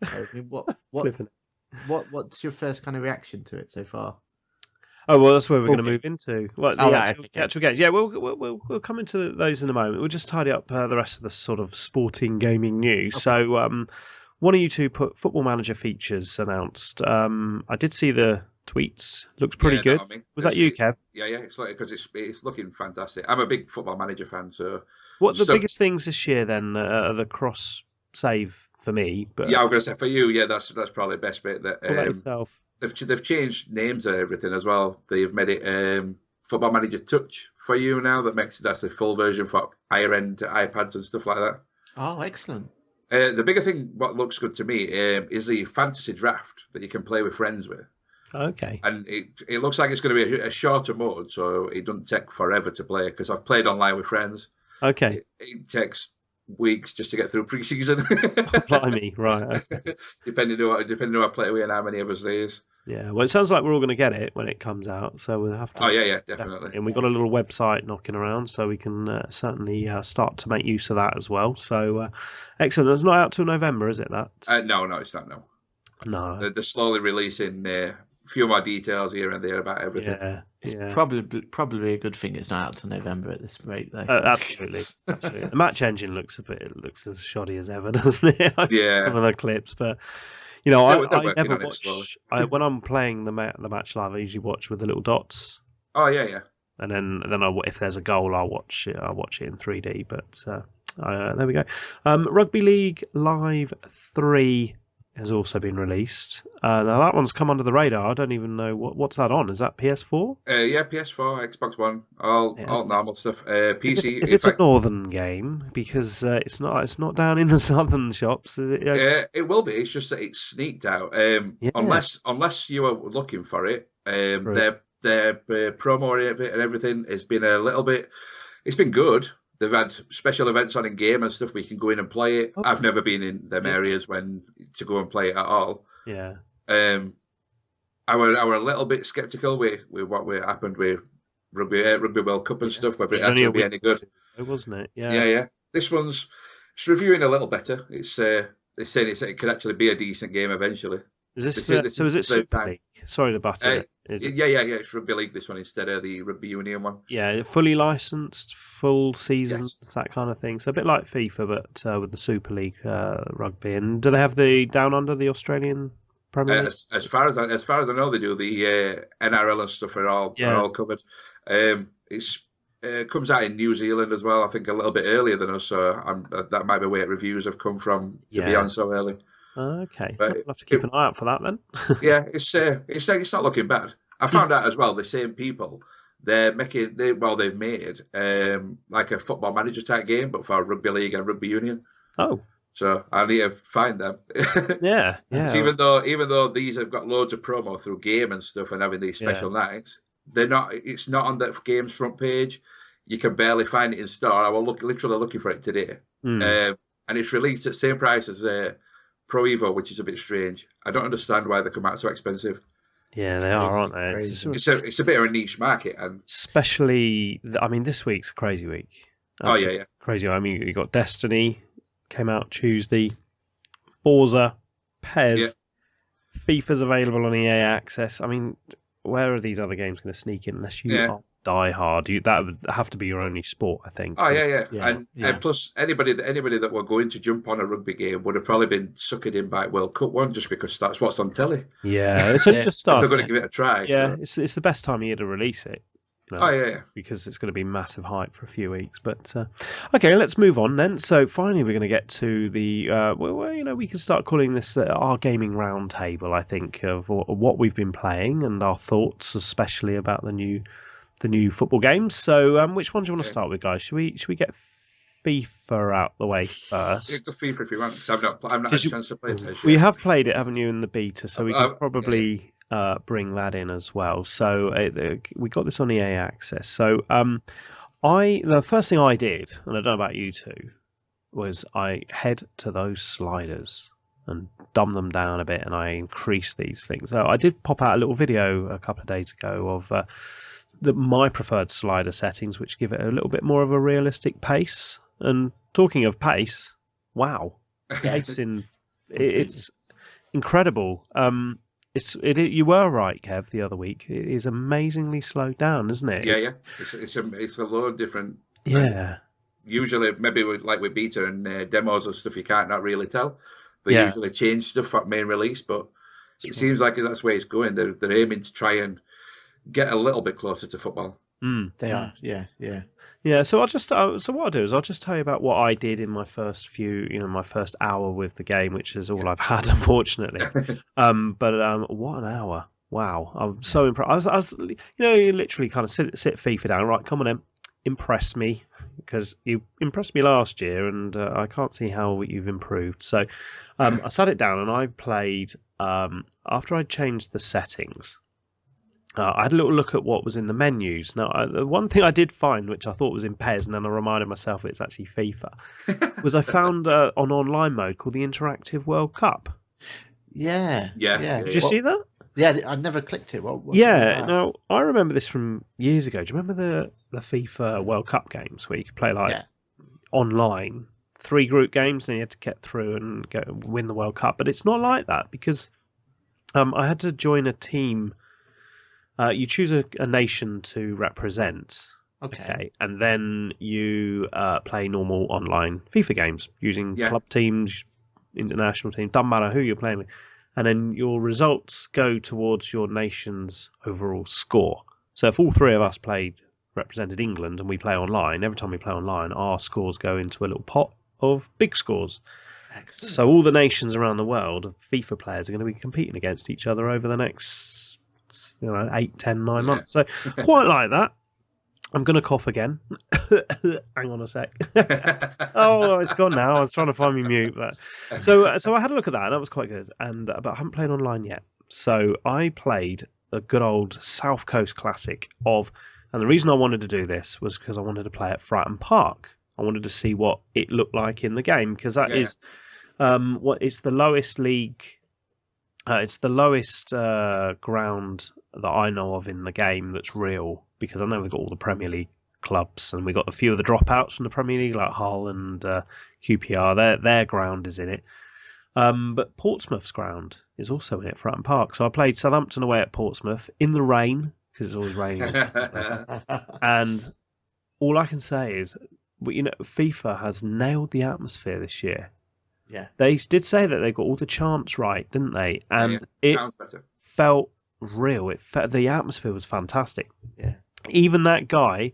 What's your first kind of reaction to it so far? Oh well, that's where we're going to move into. Well, the actual games. Yeah, we'll come into those in a moment. We'll just tidy up the rest of the sort of sporting gaming news. Okay. So. One of you two put Football Manager features announced. I did see the tweets. Looks pretty good. Was that you, Kev? Yeah. It's like because it's looking fantastic. I'm a big Football Manager fan. So what the biggest things this year then are the cross save for me? But I'm going to say for you, that's probably the best bit. That what about yourself? they've changed names and everything as well. They've made it Football Manager Touch for you now. That's the full version for higher end iPads and stuff like that. Oh, excellent. The bigger thing, what looks good to me, is the fantasy draft that you can play with friends with. Okay. And it looks like it's going to be a shorter mode, so it doesn't take forever to play. Because I've played online with friends. Okay. It takes weeks just to get through pre-season. Blimey, right. Okay. depending on who I play with and how many of us there is. Yeah, well, it sounds like we're all going to get it when it comes out, so we'll have to. Oh yeah, definitely. And we've got a little website knocking around, so we can certainly start to make use of that as well. So excellent. It's not out till November, is it? That? No, it's not. No. No. They're slowly releasing a few more details here and there about everything. Yeah. It's probably a good thing it's not out to November at this rate, though. Absolutely. The match engine looks as shoddy as ever, doesn't it? I've seen some of the clips, but. You know, I never watch. When I'm playing the match live, I usually watch with the little dots. Oh yeah. And then if there's a goal, I'll watch it. I'll watch it in 3D. But there we go. Rugby League Live 3 has also been released. Now that one's come under the radar. I don't even know what's that on. Is that PS4? Yeah, PS4, Xbox One, all normal stuff. PC. Is it a northern game? Because it's not down in the southern shops. It will be. It's just that it's sneaked out. Unless you are looking for it. Their promo of it and everything has been a little bit. It's been good. They've had special events on in game and stuff where you can go in and play it. I've never been in them areas to go and play it at all. Yeah. I were a little bit sceptical with what happened with Rugby World Cup and stuff, whether it actually be any good. Wasn't it? Yeah. This one's reviewing a little better. It's saying it could actually be a decent game eventually. Is it Super League? Sorry to butt in. Yeah. It's Rugby League, this one, instead of the Rugby Union one. Yeah, fully licensed, full season, that kind of thing. So a bit like FIFA, but with the Super League rugby. And do they have the Down Under, the Australian Premier League? As far as I know, they do. The NRL and stuff are all covered. It comes out in New Zealand as well, I think a little bit earlier than us, so that might be where reviews have come from to be on so early. Okay, but I'll have to keep an eye out for that then. Yeah, it's not looking bad. I found out as well the same people they've made like a Football Manager type game, but for Rugby League and Rugby Union. Oh, so I need to find them. Yeah. Even though these have got loads of promo through game and stuff and having these special nights, they're not. It's not on the game's front page. You can barely find it in store. I was literally looking for it today, and it's released at the same price as Pro Evo, which is a bit strange. I don't understand why they come out so expensive. Yeah, they are, aren't they? It's a bit of a niche market, and especially, this week's a crazy week. Absolutely. Crazy. I mean, you got Destiny came out Tuesday, Forza, PES, FIFA's available on EA Access. I mean, where are these other games going to sneak in unless you are die hard? That would have to be your only sport, I think. Oh yeah. And plus anybody that were going to jump on a rugby game would have probably been suckered in by World Cup one just because that's what's on telly. Yeah, it's just started. They're going to give it a try. Yeah, it's the best time of year to release it. Because it's going to be massive hype for a few weeks. But okay, let's move on then. So finally, we're going to get to the we can start calling this our gaming roundtable. I think of what we've been playing and our thoughts, especially about the new football games. So which one do you want to start with, guys? Should we get FIFA out the way first? You can FIFA if you want, because I've not had a chance to play it. We have played it, haven't you, in the beta? So we can probably. Bring that in as well. So we got this on EA Access. So the first thing I did, and I don't know about you two, was I head to those sliders and dumb them down a bit, and I increased these things. So I did pop out a little video a couple of days ago of my preferred slider settings, which give it a little bit more of a realistic pace. And talking of pace, wow, it's incredible. You were right, Kev, the other week. It is amazingly slowed down, isn't it? Yeah. It's a load different. Yeah. Usually, maybe with beta and demos and stuff, you can't not really tell. They usually change stuff at main release, but it seems like that's where it's going. They're aiming to try and get a little bit closer to football. They are, yeah. Yeah, so I'll just so what I'll do is I'll just tell you about what I did in my first my first hour with the game, which is all I've had, unfortunately. But what an hour! Wow, I'm so impressed. I was, you literally kind of sit FIFA down, right? Come on in, impress me, because you impressed me last year, and I can't see how you've improved. So I sat it down and I played. After I changed the settings. I had a little look at what was in the menus. Now, the one thing I did find, which I thought was in PES, and then I reminded myself it's actually FIFA, was I found an online mode called the Interactive World Cup. Yeah. Did you see that? Yeah, I never clicked it. What's Now I remember this from years ago. Do you remember the FIFA World Cup games where you could play online, 3 group games, and you had to get through and win the World Cup? But it's not like that because I had to join a team. You choose a nation to represent, okay, and then you play normal online FIFA games using club teams, international teams, doesn't matter who you're playing with, and then your results go towards your nation's overall score. So if all 3 of us represented England and we play online, every time we play online, our scores go into a little pot of big scores. Excellent. So all the nations around the world of FIFA players are going to be competing against each other over the next 8, 10, 9 months. So quite like that. I'm going to cough again. Hang on a sec. Oh, it's gone now. I was trying to find me mute. But... So I had a look at that, and that was quite good. But I haven't played online yet. So I played a good old South Coast classic and the reason I wanted to do this was because I wanted to play at Fratton Park. I wanted to see what it looked like in the game, because that is it's the lowest league. It's the lowest ground that I know of in the game that's real, because I know we've got all the Premier League clubs and we've got a few of the dropouts from the Premier League like Hull and QPR. Their ground is in it. But Portsmouth's ground is also in it, Fratton Park. So I played Southampton away at Portsmouth in the rain, because it's always raining. And all I can say is, FIFA has nailed the atmosphere this year. Yeah, they did say that they got all the chants right, didn't they? And it sounds better. Felt real. The atmosphere was fantastic. Yeah. Even that guy,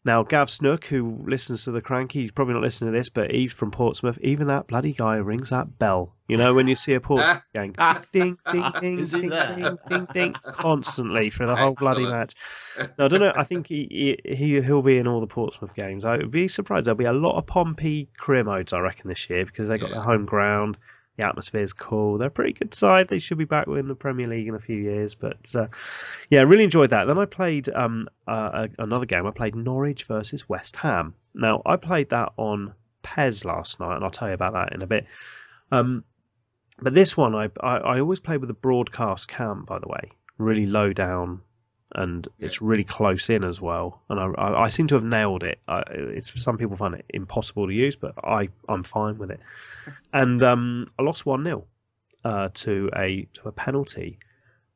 now Gav Snook, who listens to the Cranky, he's probably not listening to this, but he's from Portsmouth. Even that bloody guy rings that bell. When you see a Portsmouth gang, ding, ding, ding, ding, ding, ding, ding, constantly for the whole bloody match. Now, I don't know. I think he'll be in all the Portsmouth games. I would be surprised. There'll be a lot of Pompey career modes, I reckon, this year, because they got their home ground. The atmosphere's cool. They're a pretty good side. They should be back in the Premier League in a few years. But really enjoyed that. Then I played another game. I played Norwich versus West Ham. Now, I played that on PES last night, and I'll tell you about that in a bit. But this one, I always play with a broadcast cam, by the way, really low down, and it's really close in as well. And I seem to have nailed it. Some people find it impossible to use, but I'm fine with it. And I lost 1-0 to a penalty,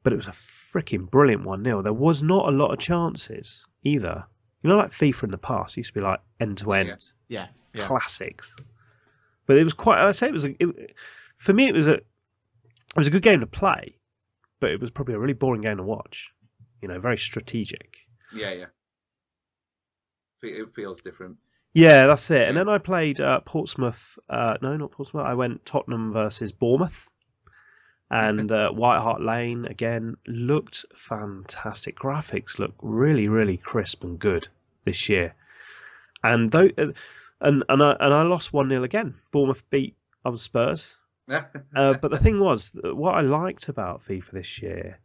but it was a freaking brilliant 1-0. There was not a lot of chances either. Like FIFA in the past, it used to be like end to end, classics. But it was quite. I say it was. For me, it was a good game to play, but it was probably a really boring game to watch. Very strategic. Yeah. It feels different. Yeah, that's it. And then I played Portsmouth. No, not Portsmouth. I went Tottenham versus Bournemouth. And White Hart Lane, again, looked fantastic. Graphics look really, really crisp and good this year. And I lost 1-0 again. Bournemouth beat Spurs. But the thing was, what I liked about FIFA this year,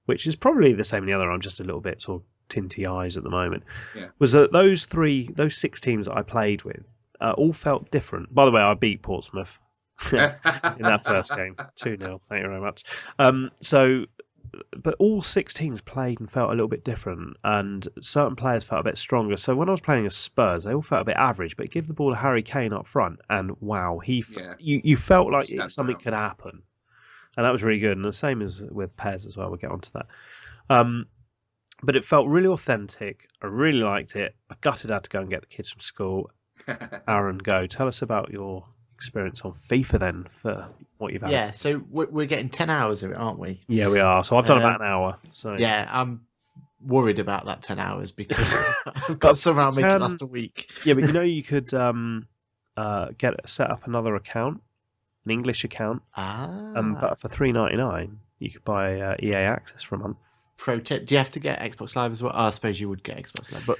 which is probably the same in the other, I'm just a little bit sort of tinty eyes at the moment, was that those 6 teams that I played with all felt different. By the way, I beat Portsmouth in that first game, 2-0. Thank you very much. But all 6 teams played and felt a little bit different, and certain players felt a bit stronger. So when I was playing as Spurs, they all felt a bit average, but give the ball to Harry Kane up front, and wow, you felt like something could happen. And that was really good. And the same as with PES as well. We'll get onto that. But it felt really authentic. I really liked it. I gutted I had to go and get the kids from school. Aaron, go. Tell us about your experience on FIFA then, for what you've had. Yeah, so we're getting 10 hours of it, aren't we? Yeah, we are. So I've done about an hour. So yeah, I'm worried about that 10 hours because I've got to somehow make it last a week. Yeah, but you could set up another account, an English account, but for $3.99 you could buy EA Access for a month. Pro tip: do you have to get Xbox Live as well? I suppose you would get Xbox Live, but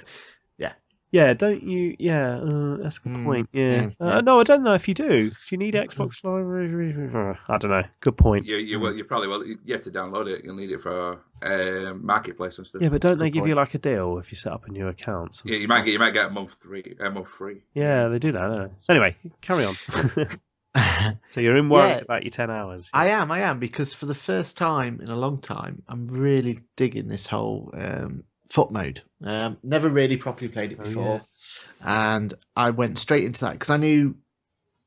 yeah, don't you? Yeah, that's a good point. Yeah. No, I don't know if you do. Do you need Xbox Live? I don't know. Good point. You probably will. You have to download it. You'll need it for marketplace and stuff. Yeah, but don't they give you like a deal if you set up a new account? Yeah, you might get a month free. Yeah, they do that. Don't they? Anyway, carry on. So you're worried about your 10 hours. I am because for the first time in a long time, I'm really digging this whole foot mode. Never really properly played it before, and I went straight into that because I knew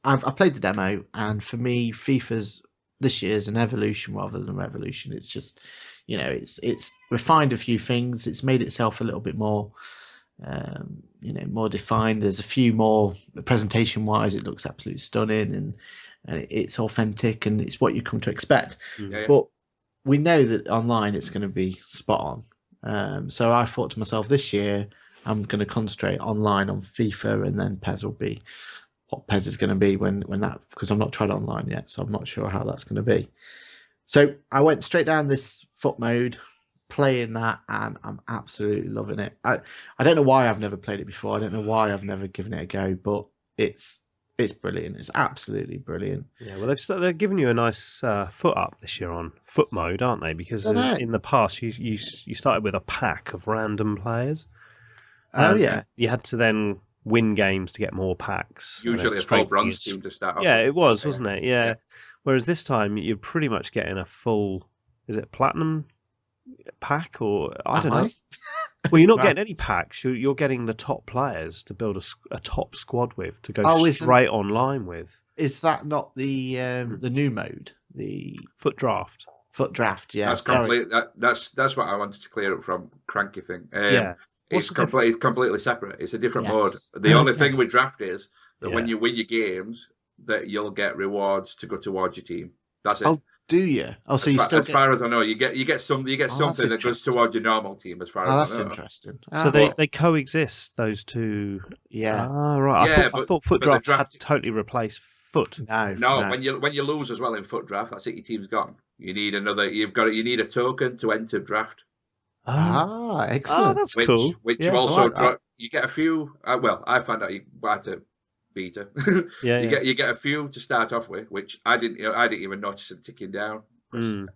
I played the demo, and for me, FIFA's this year's an evolution rather than a revolution. It's just, it's refined a few things. It's made itself a little bit more, more defined. There's a few more presentation-wise. It looks absolutely stunning, and it's authentic, and it's what you come to expect. Yeah. But we know that online it's going to be spot on. So I thought to myself, this year I'm going to concentrate online on FIFA, and then PES will be what PES is going to be when that, because I've not tried online yet, so I'm not sure how that's going to be. So I went straight down this foot mode, playing that, and I'm absolutely loving it. I don't know why I've never played it before. I don't know why I've never given it a go, but it's brilliant. It's absolutely brilliant. Yeah, well, they've given you a nice foot up this year on foot mode, aren't they? Because in the past, you started with a pack of random players. You had to then win games to get more packs. Usually a full bronze team to start off. Yeah, it was, wasn't it? Yeah. Whereas this time, you're pretty much getting a full, is it platinum pack, or I don't know. Well, you're not getting any packs. You're getting the top players to build a top squad with, to go straight online with. Is that not the new mode, the foot draft? Foot draft, yeah. That's complete. That's what I wanted to clear up from Cranky thing. It's completely separate. It's a different mode. The only thing with draft is that when you win your games, that you'll get rewards to go towards your team. That's it. Oh, do you? Oh, so as far as I know, you get something that goes towards your normal team. As far as I know. That's interesting. So they coexist, those two. Yeah. Right. Yeah, I thought foot draft had totally replaced foot. No. When you lose as well in foot draft, that's it. Your team's gone. You need another. You need a token to enter draft. Excellent. That's cool. Which you also you get a few. I found out you had to beta. You get a few to start off with, which I didn't even notice them ticking down. I'm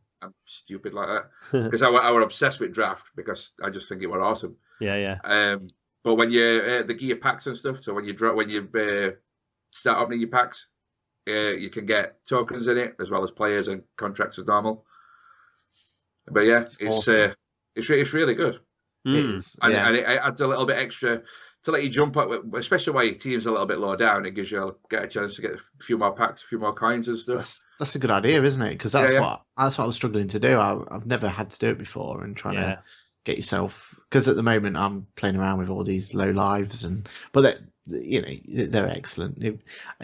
stupid like that because I were obsessed with draft because I just think it were awesome. But when you the gear packs and stuff, so when you start opening your packs, you can get tokens in it as well as players and contracts as normal. But it's really good. It is, and it adds a little bit extra to let you jump up, especially while your team's a little bit low down. It gives you a chance to get a few more packs, a few more coins and stuff. That's a good idea, isn't it? Because that's what I was struggling to do. I've never had to do it before, and trying to get yourself, because at the moment I'm playing around with all these low lives, but they're excellent.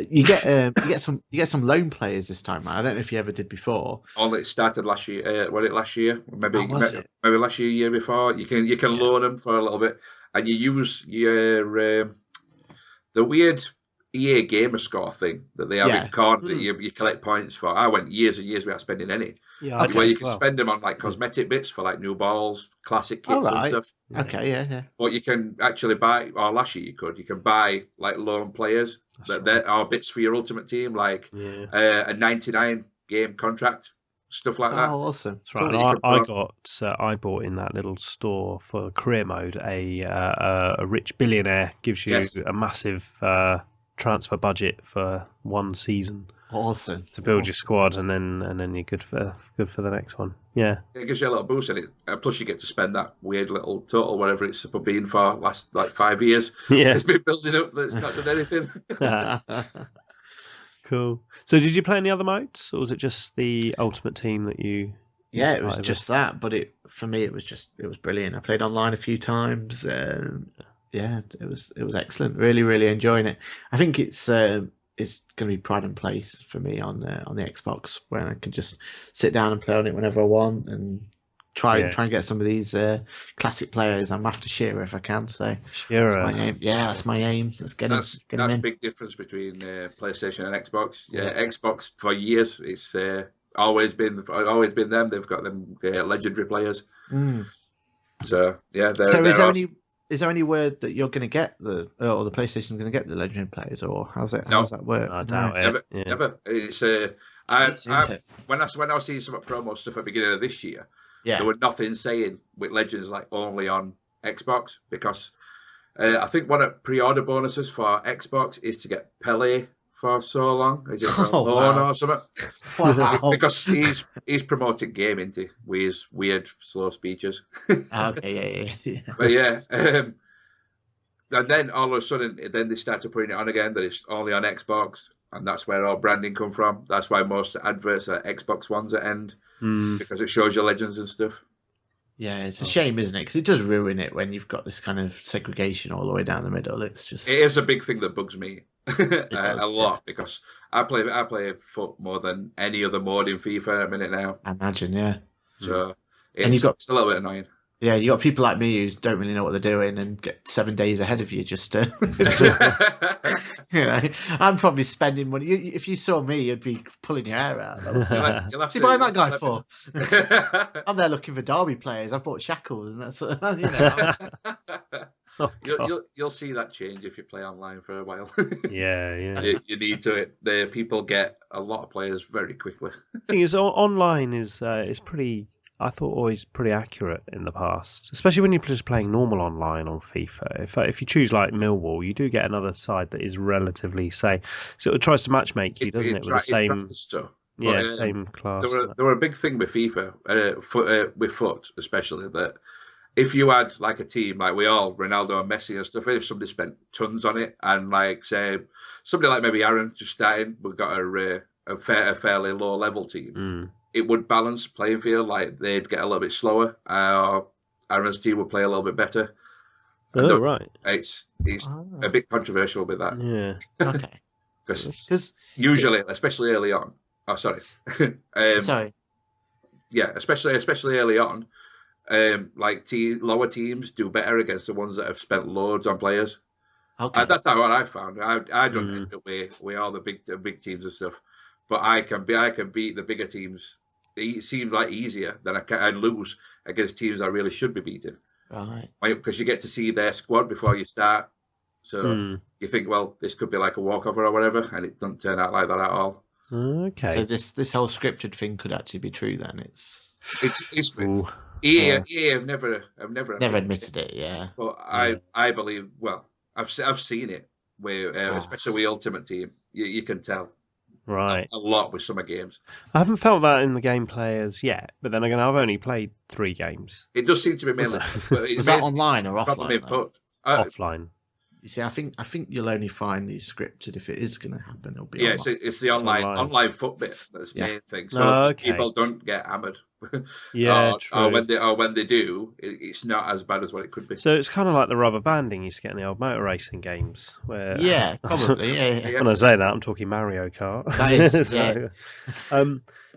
You get some lone players this time. I don't know if you ever did before. It started last year. Was it last year? Maybe last year before. You can loan them for a little bit, and you use your the weird EA Gamer Score thing that they have in COD that you collect points for. I went years and years without spending any. Where you can spend them on like cosmetic bits for like new balls, classic kits and stuff. Okay, yeah. But you can actually buy, or last year you can buy like lone players that are bits for your ultimate team, like a 99 game contract, stuff like that. Oh, awesome! That's right. I bought in that little store for career mode a rich billionaire gives you a massive transfer budget for one season. Awesome. To build your squad, and then you're good for the next one. Yeah. It gives you a little boost in it. Plus you get to spend that weird little total, whatever it's been for last like 5 years. Yeah. It's been building up, that's not done anything. Cool. So did you play any other modes, or was it just the Ultimate Team that you it was just that, but for me it was brilliant. I played online a few times. It was excellent. Really, really enjoying it. I think it's going to be pride and place for me on the Xbox, where I can just sit down and play on it whenever I want, and try and get some of these classic players. I'm after Shearer if I can. So Shearer. That's my aim. Yeah, that's my aim. Let's get him. That's a in. big difference between PlayStation and Xbox. Yeah, Xbox for years it's always been them. They've got them legendary players. So yeah. Is there any word that you're going to get or the PlayStation's going to get the legendary players, or how's that work? I doubt it. Never. It's when I was seeing some promo stuff at the beginning of this year, there was nothing saying with Legends like only on Xbox, because I think one of the pre-order bonuses for Xbox is to get Pele for so long. Is it for a loan or something? Wow. Because he's promoting gaming with his weird slow speeches. Okay, yeah. But yeah, and then all of a sudden, then they started putting it on again that it's only on Xbox, and that's where all branding come from. That's why most adverts are Xbox Ones at end, because it shows your Legends and stuff. Yeah, it's a shame, isn't it? Because it does ruin it when you've got this kind of segregation all the way down the middle. It is a big thing that bugs me a lot, because I play foot more than any other mode in FIFA at a minute now. I imagine, yeah. So it's a little bit annoying. Yeah, you got people like me who don't really know what they're doing and get 7 days ahead of you just to... I'm probably spending money. If you saw me, you'd be pulling your hair out. You'll have to buying that guy for? I'm there looking for Derby players. I bought Shackles and that's, You'll see that change if you play online for a while. Yeah. You need to. The people get a lot of players very quickly. The thing is, online is pretty... I thought always pretty accurate in the past, especially when you're just playing normal online on FIFA. If you choose like Millwall, you do get another side that is relatively safe. So it tries to matchmake you, doesn't it? With the same, same class. There were a big thing with FIFA, with foot especially, that if you had like a team like we all, Ronaldo and Messi and stuff, if somebody spent tons on it, and like say somebody like maybe Aaron just starting, we've got a fairly low level team. It would balance playing field, like they'd get a little bit slower. Aaron's team would play a little bit better. Right. It's a bit controversial with that. Yeah. Okay. Because usually, especially early on. Oh, sorry. Sorry. Yeah, especially early on, like lower teams do better against the ones that have spent loads on players. Okay. That's not what I found. I don't end up with all the big teams and stuff, but I can beat the bigger teams. It seems like easier than I lose against teams I really should be beating. Right. Because you get to see their squad before you start. So you think, well, this could be like a walkover or whatever, and it doesn't turn out like that at all. Okay. So this whole scripted thing could actually be true then. It's EA have never admitted it. Yeah. But I believe. Well, I've seen it where especially with Ultimate Team, you can tell. Right. A lot with summer games. I haven't felt that in the gameplay as yet, but then again, I've only played 3 games. It does seem to be mainly. Was that online or offline? Offline. You see, I think you'll only find these scripted if it is going to happen. It'll be online. It's the online foot bit that's the main thing. So people don't get hammered. Or when they do, it's not as bad as what it could be. So it's kind of like the rubber banding you used to get in the old motor racing games. Where probably. Yeah. When I say that, I'm talking Mario Kart. That is.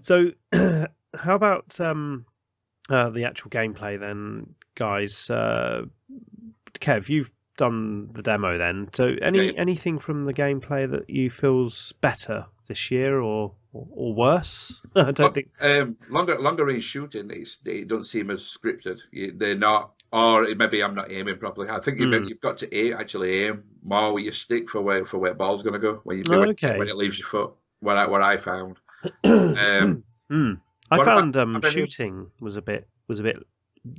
So how about the actual gameplay then, guys? Kev, you've done the demo then. So anything from the gameplay that you feel's better this year or worse? I don't think longer range shooting they don't seem as scripted. They're not, or maybe I'm not aiming properly. I think you've got to aim more with your stick for where ball's going to go when it leaves your foot. What I found. I found shooting was a bit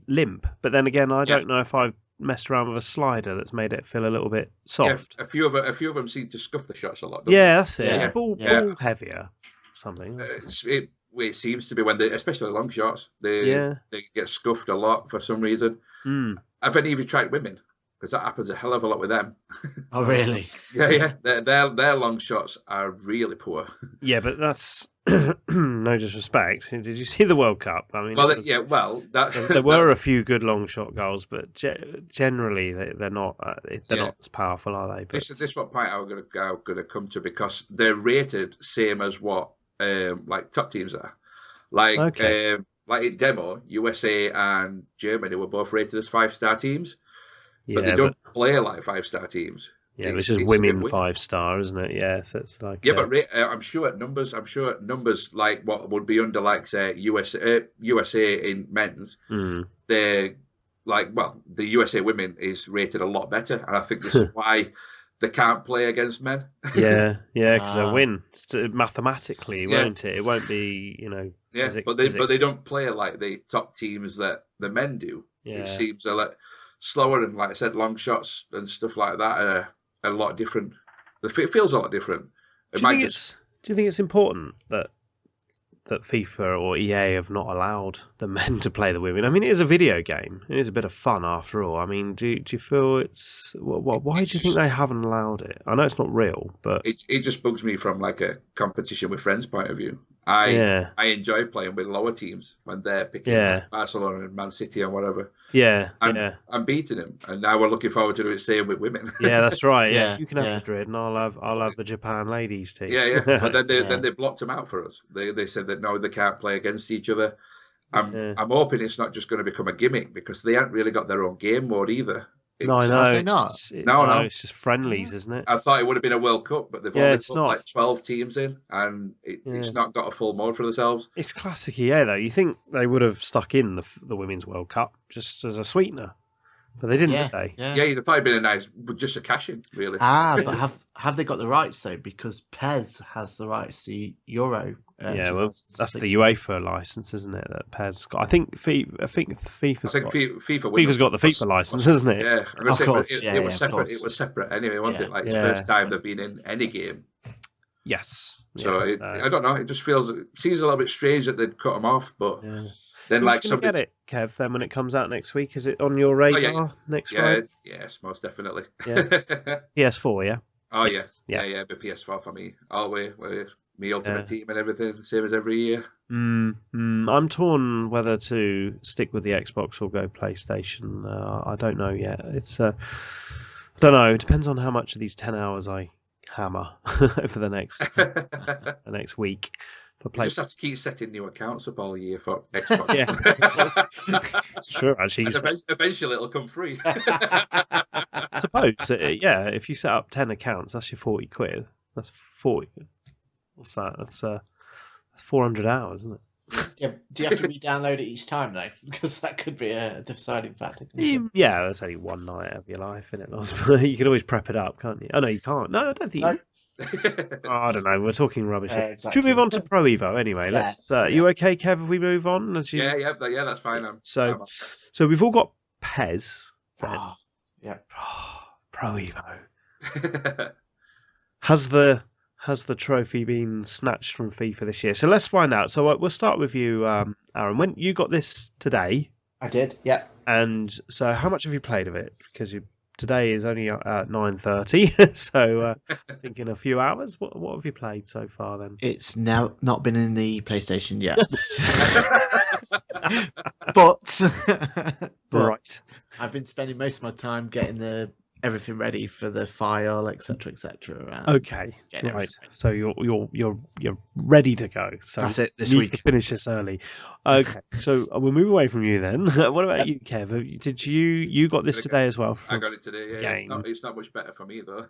limp, but then again I don't know if I've messed around with a slider that's made it feel a little bit soft. Yeah, a few of them seem to scuff the shots a lot. That's it. Yeah. It's ball heavier, something. It seems to be when especially long shots, they get scuffed a lot for some reason. I've even tried women because that happens a hell of a lot with them. Oh really? Yeah. Their long shots are really poor. Yeah, but that's no disrespect. Did you see the World Cup? I mean, there were a few good long shot goals, but generally they're not not as powerful, are they? But... This is what point I'm going to come to, because they're rated same as what like top teams are. Like like in demo, USA and Germany were both rated as 5-star teams, but they Yeah, don't play like 5-star teams. yeah, it's just a bit women weird. 5-star, isn't it? Yeah, so it's like Yeah, but I'm sure at numbers like what would be under like say USA in men's, they're like the USA women is rated a lot better, and I think this is why they can't play against men. yeah, because they'll win mathematically, Yeah. won't it? It won't be, Yeah, but they don't play like the top teams that the men do. Yeah. It seems a lot slower, and like I said, long shots and stuff like that are a lot different. It feels a lot different. Do you think it's important that FIFA or EA have not allowed the men to play the women? I mean, it is a video game. It is a bit of fun after all. I mean, do you feel it's why do you think they haven't allowed it? I know it's not real, but it just bugs me from like a competition with friends point of view. I enjoy playing with lower teams when they're picking like Barcelona and Man City or whatever. I'm beating them, and now we're looking forward to doing the same with women. Yeah, that's right. Yeah, you can have Madrid, and I'll have the Japan ladies team. Yeah. But then they blocked them out for us. They said that no, they can't play against each other. I'm hoping it's not just going to become a gimmick, because they haven't really got their own game mode either. No, I know. No, it's just friendlies, isn't it? I thought it would have been a World Cup, but they've only put like 12 teams in, and it's not got a full mode for themselves. It's classic EA though. You think they would have stuck in the Women's World Cup just as a sweetener, but they didn't, did they? Yeah, you'd have thought it'd been a nice, just a cash-in, really. But have they got the rights though? Because PES has the rights to Euro. Well, that's the UEFA license, isn't it? That PES got. I think FIFA's got the FIFA license, isn't it? Yeah, I'm of course. It was separate. It was separate anyway, wasn't it? Like it's the first time they've been in any game. Yes. So I don't know. It just seems a little bit strange that they'd cut them off, but. Yeah. Then, so get it, Kev. Then when it comes out next week, is it on your radar next Friday? Yes, most definitely. Yeah. PS4, yeah. Oh yeah. But PS4 for me, always. Me ultimate team and everything, same as every year. I'm torn whether to stick with the Xbox or go PlayStation. I don't know yet. I don't know. It depends on how much of these 10 hours I hammer over the next week. You just have to keep setting new accounts up all year for Xbox. It's true, actually. Eventually it'll come free. I suppose, if you set up 10 accounts, that's your 40 quid. That's 40. What's that? That's 400 hours, isn't it? Yeah. Do you have to re-download it each time, though? Because that could be a deciding factor. Yeah, that's only one night of your life, isn't it? You can always prep it up, can't you? Oh, no, you can't. No, I don't think you... I don't know. We're talking rubbish. Exactly. Should we move on to Pro Evo anyway? Yes. You okay, Kev? If we move on, Yeah, that's fine. So we've all got PES. Pro Evo. Has the trophy been snatched from FIFA this year? So let's find out. So we'll start with you, Aaron. When you got this today? I did. Yeah. And so, how much have you played of it? Because today is only at 9:30, so I think in a few hours. What have you played so far then? It's now not been in the PlayStation yet, but right. I've been spending most of my time getting everything ready for the file, etc., etc. Okay, right. So you're ready to go. So that's it this week. To finish this early. Okay, so we'll move away from you then. What about you, Kev? Did you got this today as well? I got it today. Yeah, it's not much better for me though.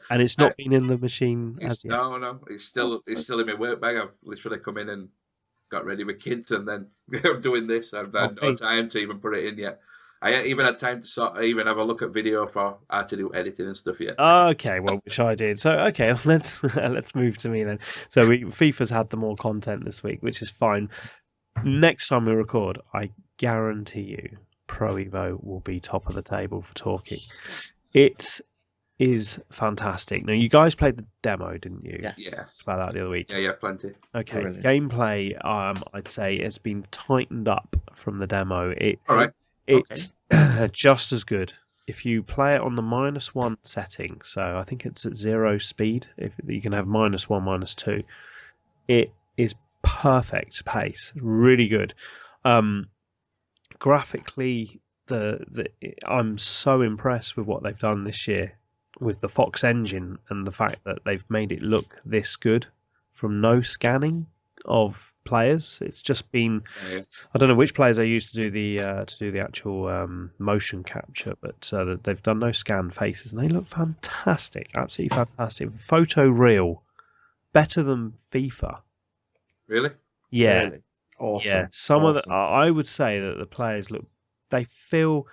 And it's not been in the machine as yet. No, it's still in my work bag. I've literally come in and got ready with kids, and then I'm doing this. I've had no time to even put it in yet. I even had time to even have a look at video for how to do editing and stuff yet. Okay, well, which I did. So, okay, let's move to me then. So, FIFA's had the more content this week, which is fine. Next time we record, I guarantee you, Pro Evo will be top of the table for talking. It is fantastic. Now, you guys played the demo, didn't you? Yes. Yeah. About that the other week. Yeah, plenty. Okay, brilliant. Gameplay, I'd say, has been tightened up from the demo. All right. It's just as good if you play it on the -1 setting. So I think it's at 0 speed. If you can have -1, -2, it is perfect pace. Really good. Graphically, I'm so impressed with what they've done this year with the Fox engine and the fact that they've made it look this good from no scanning of players. It's just been I don't know which players they used to do the actual motion capture, but they've done no scanned faces, and they look fantastic, absolutely fantastic. Photo real, better than FIFA. Really? Yeah, Really? Awesome. yeah. Some of the I would say that the players look, they feel.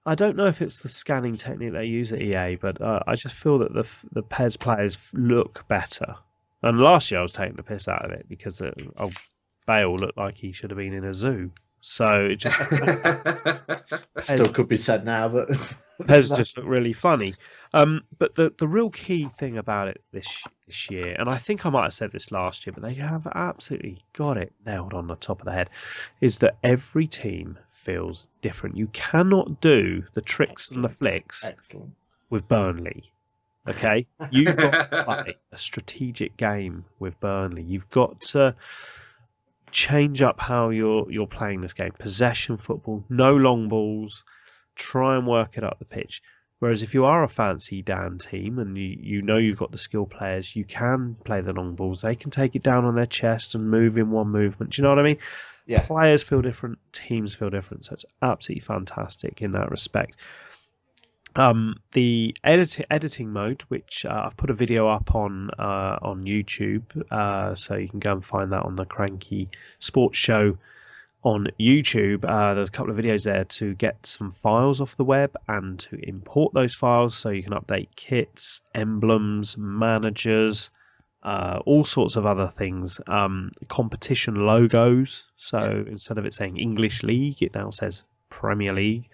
I don't know if it's the scanning technique they use at EA, but I just feel that the PES players look better. And last year I was taking the piss out of it because Bale looked like he should have been in a zoo. So it just still could be said now, but PES just looked really funny. But the real key thing about it this year, and I think I might have said this last year, but they have absolutely got it nailed on the top of the head, is that every team feels different. You cannot do the tricks and the flicks with Burnley. Okay, you've got to play a strategic game with Burnley. You've got to change up how you're playing this game. Possession football, no long balls. Try and work it up the pitch. Whereas if you are a fancy Dan team and you know you've got the skill players, you can play the long balls. They can take it down on their chest and move in one movement. Do you know what I mean? Yeah. Players feel different, teams feel different. So it's absolutely fantastic in that respect. The editing mode, which I've put a video up on YouTube, so you can go and find that on the Cranky Sports Show on YouTube. There's a couple of videos there to get some files off the web and to import those files so you can update kits, emblems, managers, all sorts of other things. Competition logos. So instead of it saying English League, it now says Premier League.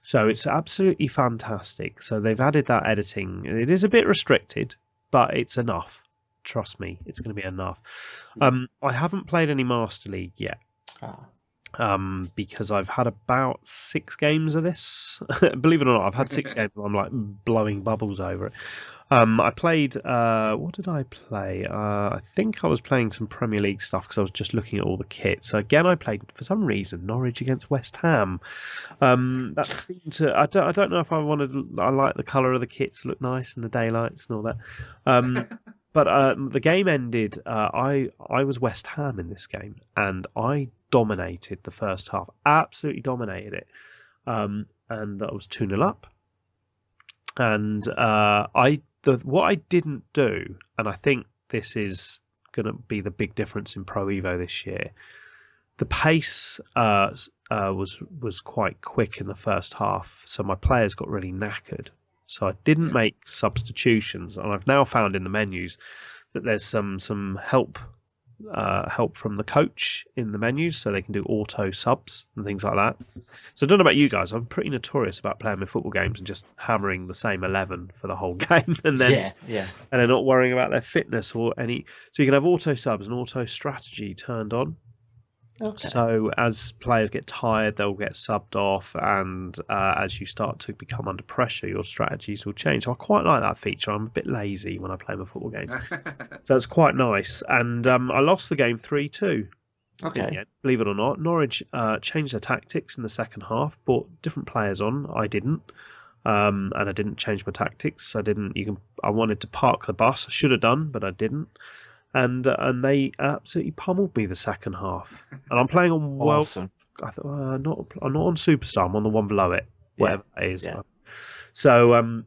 So it's absolutely fantastic. So they've added that editing. It is a bit restricted, but it's enough. Trust me, it's going to be enough. I haven't played any Master League yet. Because I've had about 6 games of this. Believe it or not, I've had 6 games and I'm like blowing bubbles over it. I played, what did I play? I think I was playing some Premier League stuff because I was just looking at all the kits. So again, I played, for some reason, Norwich against West Ham. That seemed to, I don't know if I like the colour of the kits, look nice in the daylights and all that. But the game ended, I was West Ham in this game, and I dominated the first half, absolutely dominated it. And I was 2-0 up. And what I didn't do, and I think this is going to be the big difference in Pro Evo this year, the pace was quite quick in the first half, so my players got really knackered. So I didn't make substitutions, and I've now found in the menus that there's some help from the coach in the menus, so they can do auto subs and things like that. So I don't know about you guys, I'm pretty notorious about playing my football games and just hammering the same 11 for the whole game, and then and then not worrying about their fitness or any. So you can have auto subs and auto strategy turned on. Okay. So as players get tired, they'll get subbed off, and as you start to become under pressure, your strategies will change. So I quite like that feature. I'm a bit lazy when I play my football games, so it's quite nice. And I lost the game 3-2. Okay. Believe it or not, Norwich changed their tactics in the second half, brought different players on. I didn't, and I didn't change my tactics. I wanted to park the bus. I should have done, but I didn't. And they absolutely pummeled me the second half. And I'm playing on awesome. I'm not on Superstar. I'm on the one below it, whatever it is. Yeah. So,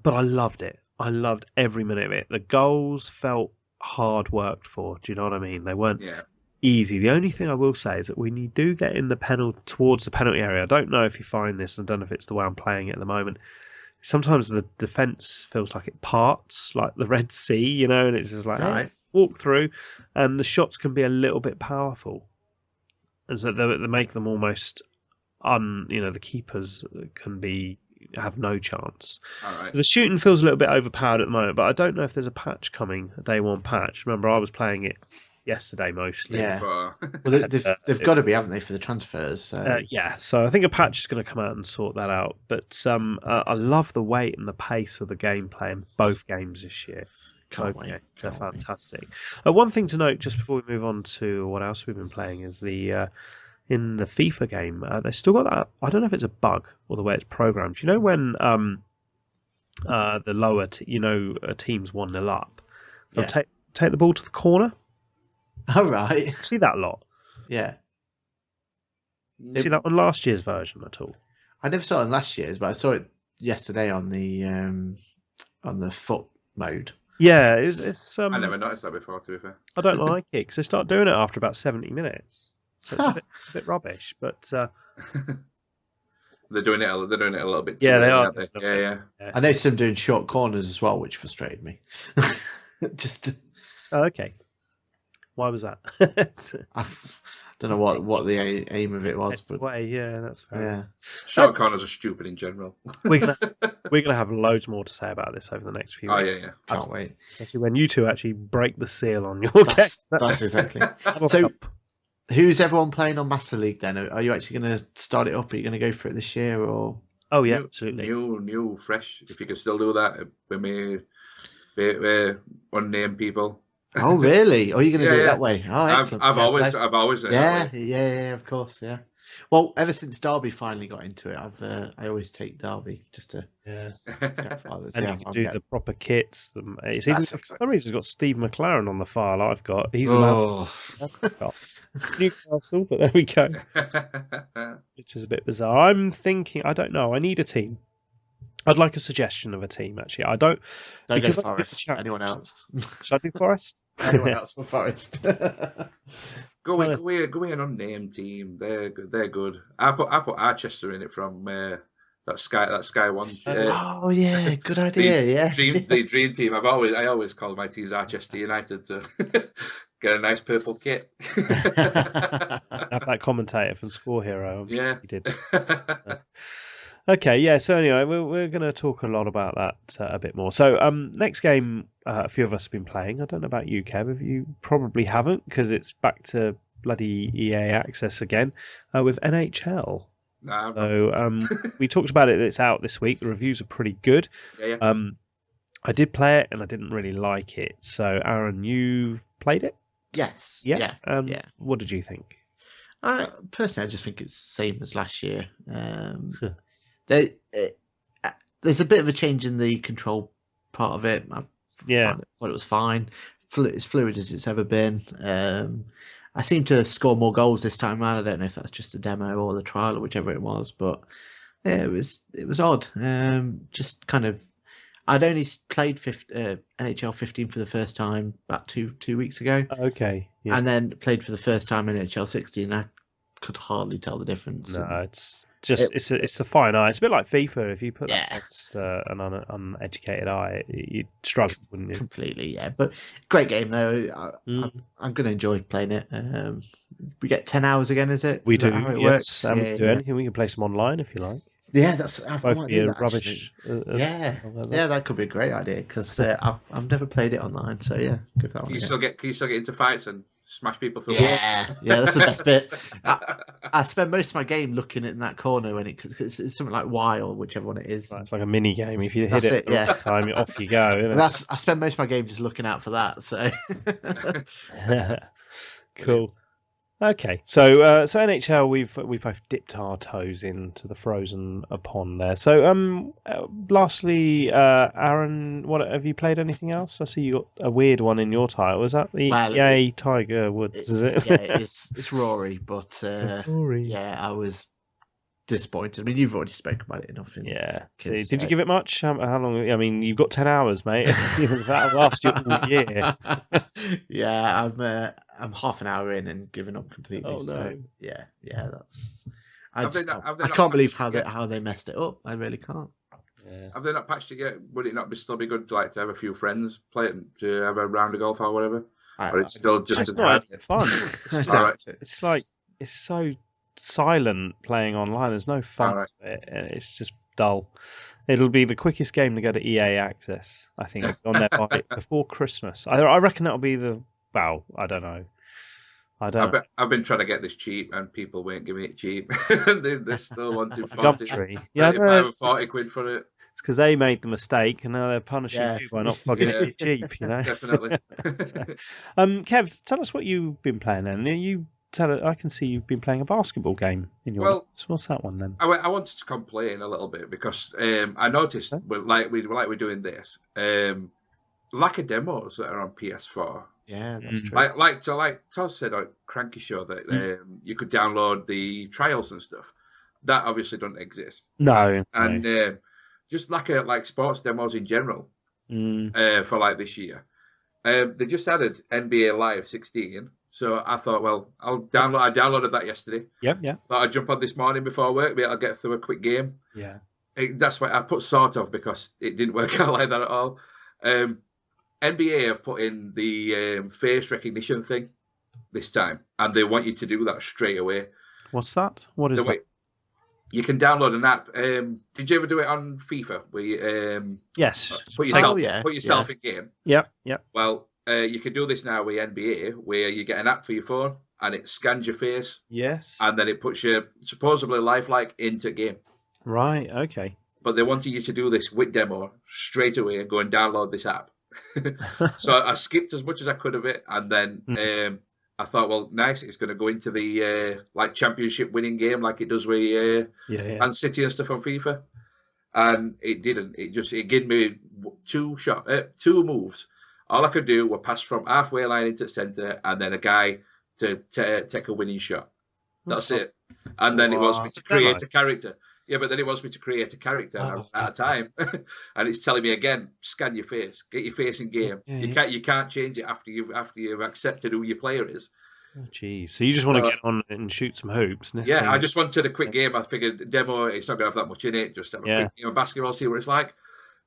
but I loved it. I loved every minute of it. The goals felt hard worked for. Do you know what I mean? They weren't easy. The only thing I will say is that when you do get in towards the penalty area, I don't know if you find this, and I don't know if it's the way I'm playing it at the moment. Sometimes the defence feels like it parts, like the Red Sea, and it's just like walk through, and the shots can be a little bit powerful, and so they make them almost the keepers have no chance. Right. So the shooting feels a little bit overpowered at the moment, but I don't know if there's a patch coming, a day one patch. Remember, I was playing it yesterday mostly. Yeah. Well, they've got to be, haven't they, for the transfers? So. So I think a patch is going to come out and sort that out. But I love the weight and the pace of the gameplay in both games this year. They're fantastic. One thing to note, just before we move on to what else we've been playing, is in the FIFA game, they've still got that. I don't know if it's a bug or the way it's programmed. You know when the lower, teams 1-0 up, they'll take the ball to the corner. All right. See that lot? Yeah. See that on last year's version at all? I never saw it in last year's, but I saw it yesterday on the foot mode. Yeah, it's I never noticed that before, to be fair. I don't like it because they start doing it after about 70 minutes. So it's a bit rubbish, but They're doing it a little bit too yeah, they early, are. aren't they? Yeah. I noticed them doing short corners as well, which frustrated me. Oh, okay. Why was that? I don't know what the aim of it was, but yeah, that's fair. yeah. Short corners are stupid in general. We're gonna have loads more to say about this over the next few weeks. Yeah. Can't wait. Especially when you two actually break the seal on your game. That's exactly. So, who's everyone playing on Master League then? Are you actually going to start it up? Are you going to go for it this year or? Oh yeah, absolutely. New, fresh. If you can still do that, we may unnamed people. Oh really? Are you going to do it that way? Oh, excellent. I've always done it that way. Yeah, of course, yeah. Well, ever since Derby finally got into it, I always take Derby just to and you can do the proper kits. For some reason, it's got Steve McLaren on the file I've got. He's allowed Newcastle, but there we go. Which is a bit bizarre. I'm thinking, I don't know. I need a team. I'd like a suggestion of a team, actually. Don't go Forest. Anyone else? Should I do Forest? Anyone else for Forest? Go away, an unnamed team. They're good. I put Archester in it from that Sky One. Oh yeah, good idea. The dream team. I always call my teams Archester United to get a nice purple kit. Have that commentator from Score Hero. Yeah, he did. Okay, yeah. So anyway, we're going to talk a lot about that a bit more. So next game, a few of us have been playing. I don't know about you, Kev. You probably haven't because it's back to bloody EA Access again with NHL. Nah, so we talked about it. It's out this week. The reviews are pretty good. Yeah. I did play it and I didn't really like it. So Aaron, you've played it? Yes. Yeah. What did you think? Personally, I just think it's the same as last year. There's a bit of a change in the control part of it. I thought it was fine. As fluid as it's ever been. I seem to score more goals this time around. I don't know if that's just the demo or the trial or whichever it was, but yeah, it was odd. Just kind of, I'd only played NHL 15 for the first time about two weeks ago. Okay, yeah. And then played for the first time in NHL 16. I could hardly tell the difference. No, it's just it's a fine eye. It's a bit like FIFA. If you put that against an uneducated eye, you'd struggle, wouldn't you? Completely, yeah. But great game though. I'm going to enjoy playing it. We get 10 hours again, is it? We do. How it works. works? We can do anything. We can play some online if you like. Yeah, that's both be rubbish. That could be a great idea because I've never played it online. So yeah, give that one. Can you still get into fights and smash people through? Yeah, that's the best bit. I spend most of my game looking in that corner when it's something like Y or whichever one it is. Right, it's like a mini game. If you hit it the right time, off you go. Isn't it? I spend most of my game just looking out for that. So cool. Okay, so NHL, we've both dipped our toes into the frozen pond there. So, lastly, Aaron, what have you played? Anything else? I see you got a weird one in your title. Is that the EA Tiger Woods? Is it? Yeah, it's Rory, but Rory. Yeah, I was disappointed. I mean, you've already spoken about it enough. Did you give it much? How long? I mean, you've got 10 hours, mate. That'll last you all year. Yeah, I'm half an hour in and giving up completely. Oh no! So, yeah, that's. I can't believe how they messed it up. I really can't. Yeah. Have they not patched it yet? Would it not still be good to have a few friends play it, to have a round of golf or whatever? Or it's still just fun. It's like it's so silent playing online. There's no fun to it. It's just dull. It'll be the quickest game to go to EA Access. I think on there before Christmas. I reckon that'll be the. Well, I don't know. I've been trying to get this cheap, and people won't give me it cheap. they still want to 40 quid for it. It's because they made the mistake, and now they're punishing you by not plugging it cheap. You know, definitely. Kev, tell us what you've been playing. Then I can see you've been playing a basketball game in your. Well, what's that one then? I wanted to complain a little bit because I noticed, like we're doing this, lack of demos that are on PS4. Yeah, that's true. Like Toz said on Cranky Show that you could download the trials and stuff. That obviously doesn't exist. No, and just like sports demos in general for like this year. They just added NBA Live 16, so I thought, well, I downloaded that yesterday. Yeah. Thought I'd jump on this morning before work, I'll get through a quick game. Yeah. That's why I put sort of, because it didn't work out like that at all. NBA have put in the face recognition thing this time, and they want you to do that straight away. What's that? What is that? You can download an app. Did you ever do it on FIFA? Where you, yes. Put yourself in game. Yeah. Well, you can do this now with NBA, where you get an app for your phone and it scans your face. Yes. And then it puts your supposedly lifelike into game. Right. Okay. But they wanted you to do this with demo straight away and go and download this app. So I skipped as much as I could of it, and then I thought, well, nice, it's going to go into the like championship winning game like it does with Man City and stuff on FIFA, and it didn't. It gave me two moves. All I could do was pass from halfway line into the centre, and then a guy to take a winning shot. That's it. And then it wants me to create a character. Yeah, but then it wants me to create a character at a time, and it's telling me again, scan your face, get your face in game. You can't change it after you've accepted who your player is. Oh, geez. So you just want to get on and shoot some hoops? Yeah, I just wanted a quick game. I figured demo, it's not going to have that much in it. Just have a quick basketball, see what it's like.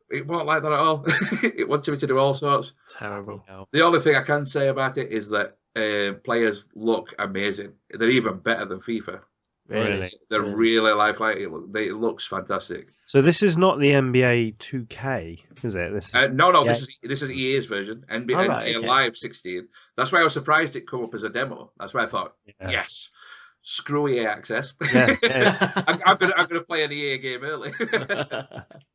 It won't like that at all. It wanted me to do all sorts. Terrible. The only thing I can say about it is that players look amazing. They're even better than FIFA. Really? They're really lifelike. It looks fantastic. So this is not the NBA 2K, is it? No. This is EA's version. NBA Live 16. That's why I was surprised it come up as a demo. That's why I thought, yes, screw EA access. Yeah. I'm gonna play an EA game early,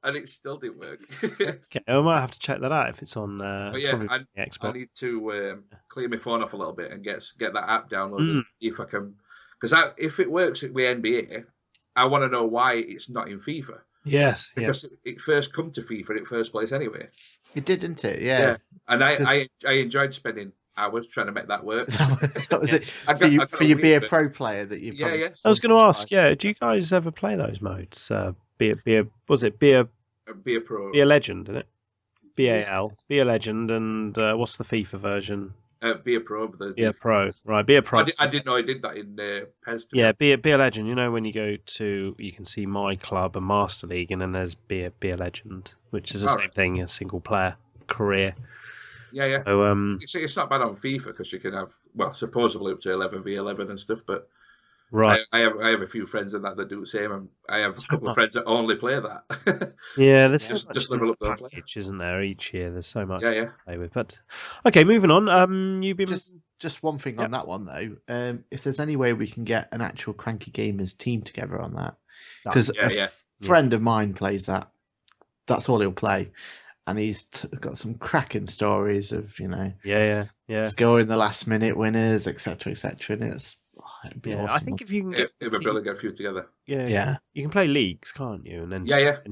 and it still didn't work. Okay, I might have to check that out if it's on. But yeah, I need to clear my phone off a little bit and get that app downloaded. See if I can. Because if it works with NBA, I want to know why it's not in FIFA. Yes, because it first come to FIFA in first place anyway. It did, didn't it? Yeah. And I enjoyed spending hours trying to make that work. That was it. For you be a pro player that you've. Yeah. I was going to ask. Yeah, do you guys ever play those modes? Be a pro, be a legend, isn't it? BAL, be a legend, and what's the FIFA version? Be a pro. Be a pro, right? Be a pro. I didn't know I did that in PES. Yeah, be a legend. You know, when you go to, you can see My Club and Master League, and then there's be a legend, which is the same thing, a single player career. Yeah. So it's not bad on FIFA because you can have supposedly up to 11v11 and stuff, but. Right, I have a few friends in that do the same, and I have a couple of friends that only play that. Yeah, there's just level up their package, isn't there? Each year, there's so much. Yeah. To play with. But okay, moving on. You've been just one thing on that one though. If there's any way we can get an actual Cranky Gamers team together on that, because a friend of mine plays that. That's all he'll play, and he's got some cracking stories of scoring the last minute winners, etc., and it's. Awesome. I think if you can get a few together. Yeah. You can play leagues, can't you? And then it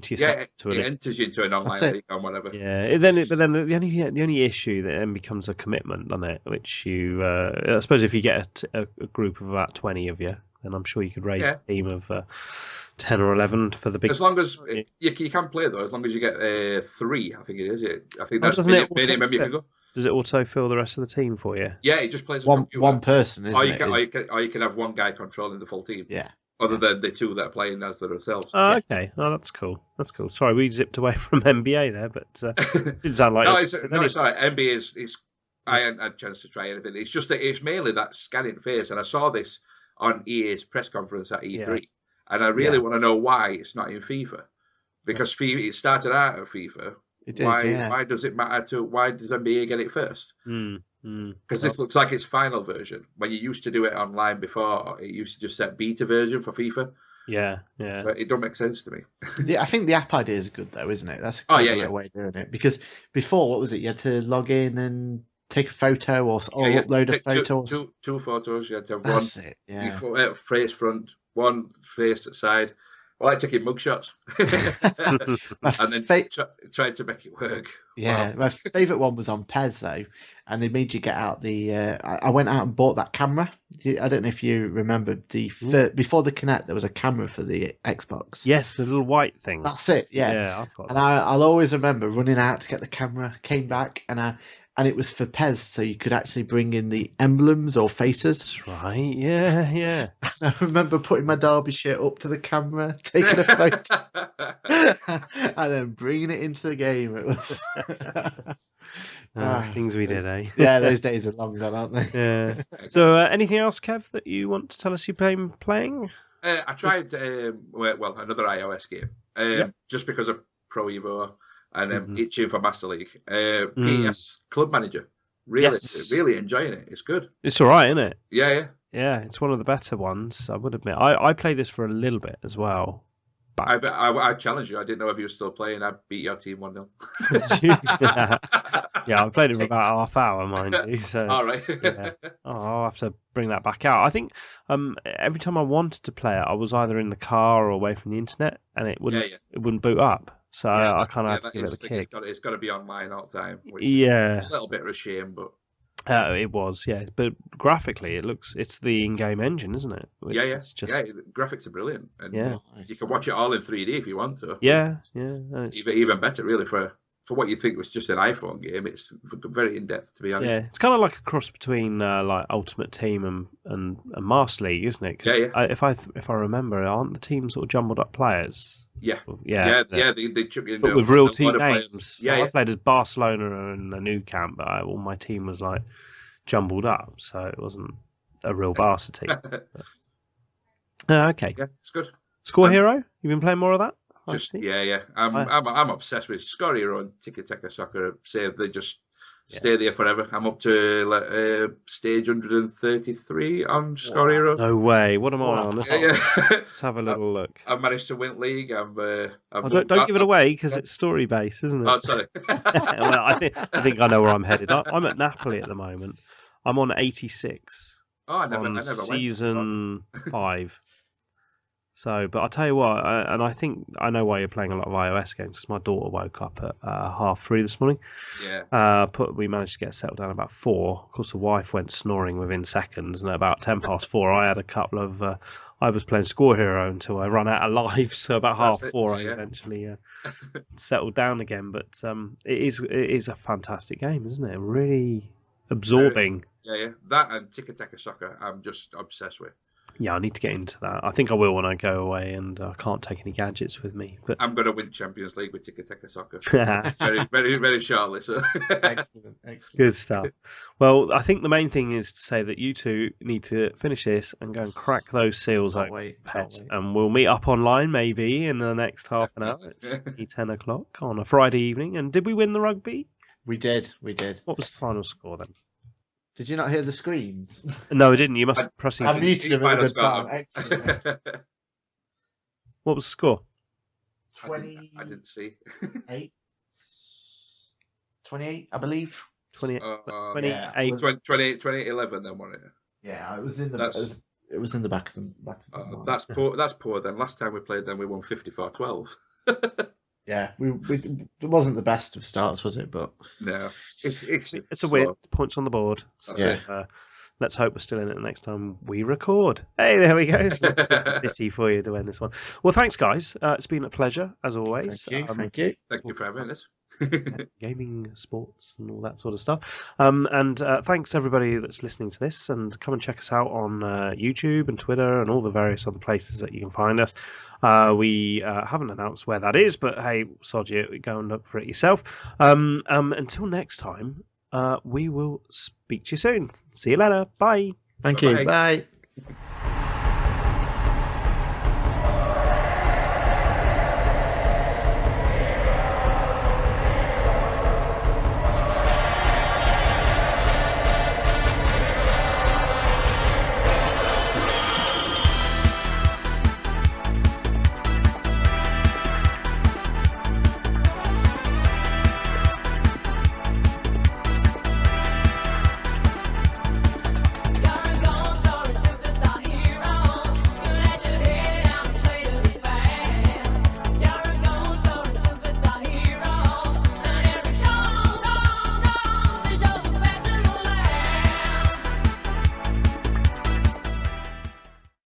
enters you into an online league or whatever. Yeah. But then the only issue that then becomes a commitment, doesn't it? Which you, I suppose, if you get a group of about 20 of you, then I'm sure you could raise a team of 10 or 11 for the big. As long as you can play though, as long as you get 3, I think it is. I think that's minimum you can go. Does it auto fill the rest of the team for you? Yeah, it just plays one person, isn't it? Or you can have one guy controlling the full team. Yeah. Other than the 2 that are playing as themselves. Oh, okay. Oh, that's cool. Sorry, we zipped away from NBA there, but it didn't sound like it's all right. NBA is I hadn't had a chance to try anything. It's just that it's mainly that scanning face, and I saw this on EA's press conference at E3, and I really want to know why it's not in FIFA, because it started out at FIFA. It did, why does it matter why does NBA get it first? Because this looks like its final version. When you used to do it online before, it used to just set beta version for FIFA. Yeah. So it don't make sense to me. I think the app idea is good though, isn't it? That's a clever way of doing it. Because before, what was it? You had to log in and take a photo or upload a photo. Two photos. You had to have That's it. Yeah. Face front, one face at side. I like taking mugshots. And then trying to make it work. Yeah, Wow. my favourite one was on PES though, and they made you get out the. I went out and bought that camera. I don't know if you remember before the Kinect, there was a camera for the Xbox. Yes, the little white thing. That's it. Yeah, Yeah, I've got and that. I'll always remember running out to get the camera. Came back and it was for PES, so you could actually bring in the emblems or faces. That's right. Yeah, yeah. I remember putting my Derby shirt up to the camera, taking a photo, and then bringing it into the game. It was things we did, eh? Yeah, those days are long gone, aren't they? Yeah. So, anything else, Kev, that you want to tell us you've been playing? I tried another iOS game just because of Pro Evo and itching for Master League. PS Club Manager. Really enjoying it. It's good. It's all right, isn't it? Yeah. Yeah, it's one of the better ones, I would admit. I played this for a little bit as well. I challenge you. I didn't know if you were still playing. I beat your team 1-0. Yeah, I played it for about half hour, mind you. So, all right. Yeah. I'll have to bring that back out. I think every time I wanted to play it, I was either in the car or away from the internet, and it wouldn't boot up. So I kind of had to give it a kick. It's got to be online all the time. Which is a little bit of a shame, but it was, yeah. But graphically, it's the in-game engine, isn't it? Graphics are brilliant, and you can watch it all in 3D if you want to. Yeah. Even better, really, for what you think was just an iPhone game. It's very in depth, to be honest. Yeah, it's kind of like a cross between like Ultimate Team and Master League, isn't it? If I remember, aren't the teams sort of jumbled up players? Yeah. They chip you in, but with real team names. Yeah, I played as Barcelona and the Nou Camp, but all my team was like jumbled up, so it wasn't a real Barca team. Okay. Yeah, it's good. Score Hero? You've been playing more of that? I'm obsessed with Score Hero and Tiki Taka Soccer. Say they just stay there forever. I'm up to stage 133 on Score Hero. No way! What am I on? Let's have a little look. I've managed to win league. Don't give it away because it's story based, isn't it? Oh, sorry. Well, I think I know where I'm headed. I'm at Napoli at the moment. I'm on 86. Oh, I never season 5. So, but I'll tell you what, and I think I know why you're playing a lot of iOS games, because my daughter woke up at 3:30 this morning. Yeah. We managed to get settled down about 4. Of course, the wife went snoring within seconds, and at about 4:10, I had a couple of. I was playing Score Hero until I ran out of lives, so about 4:30, I eventually settled down again. But it is a fantastic game, isn't it? Really absorbing. Yeah. That and Tiki Taka Soccer, I'm just obsessed with. Yeah, I need to get into that. I think I will when I go away, and I can't take any gadgets with me. But I'm going to win Champions League with Tiki Taka Soccer. very, very, very shortly. So excellent. Good stuff. Well, I think the main thing is to say that you two need to finish this and go and crack those seals open, pets, and we'll meet up online maybe in the next half an hour. It's 10 o'clock on a Friday evening. And did we win the rugby? We did. What was the final score then? Did you not hear the screams? No, I didn't. You must be pressing. I muted him at a good time. Excellent. What was the score? 20. I didn't see. 28, I believe. 28. 28-11 then, wasn't it? Yeah, it was in the. It was in the back of them. That's poor. Then last time we played them, we won 54-12. Yeah, it wasn't the best of starts, was it? But no, it's a win. Points on the board. So, let's hope we're still in it the next time we record. Hey, there we go. City for you to win this one. Well, thanks, guys. It's been a pleasure as always. Thank you. Thank you for having us. Gaming, sports, and all that sort of stuff. And thanks everybody that's listening to this. And come and check us out on YouTube and Twitter and all the various other places that you can find us. We haven't announced where that is, but hey, sod you, go and look for it yourself. Until next time, we will speak to you soon. See you later. Bye. Thank you. Bye.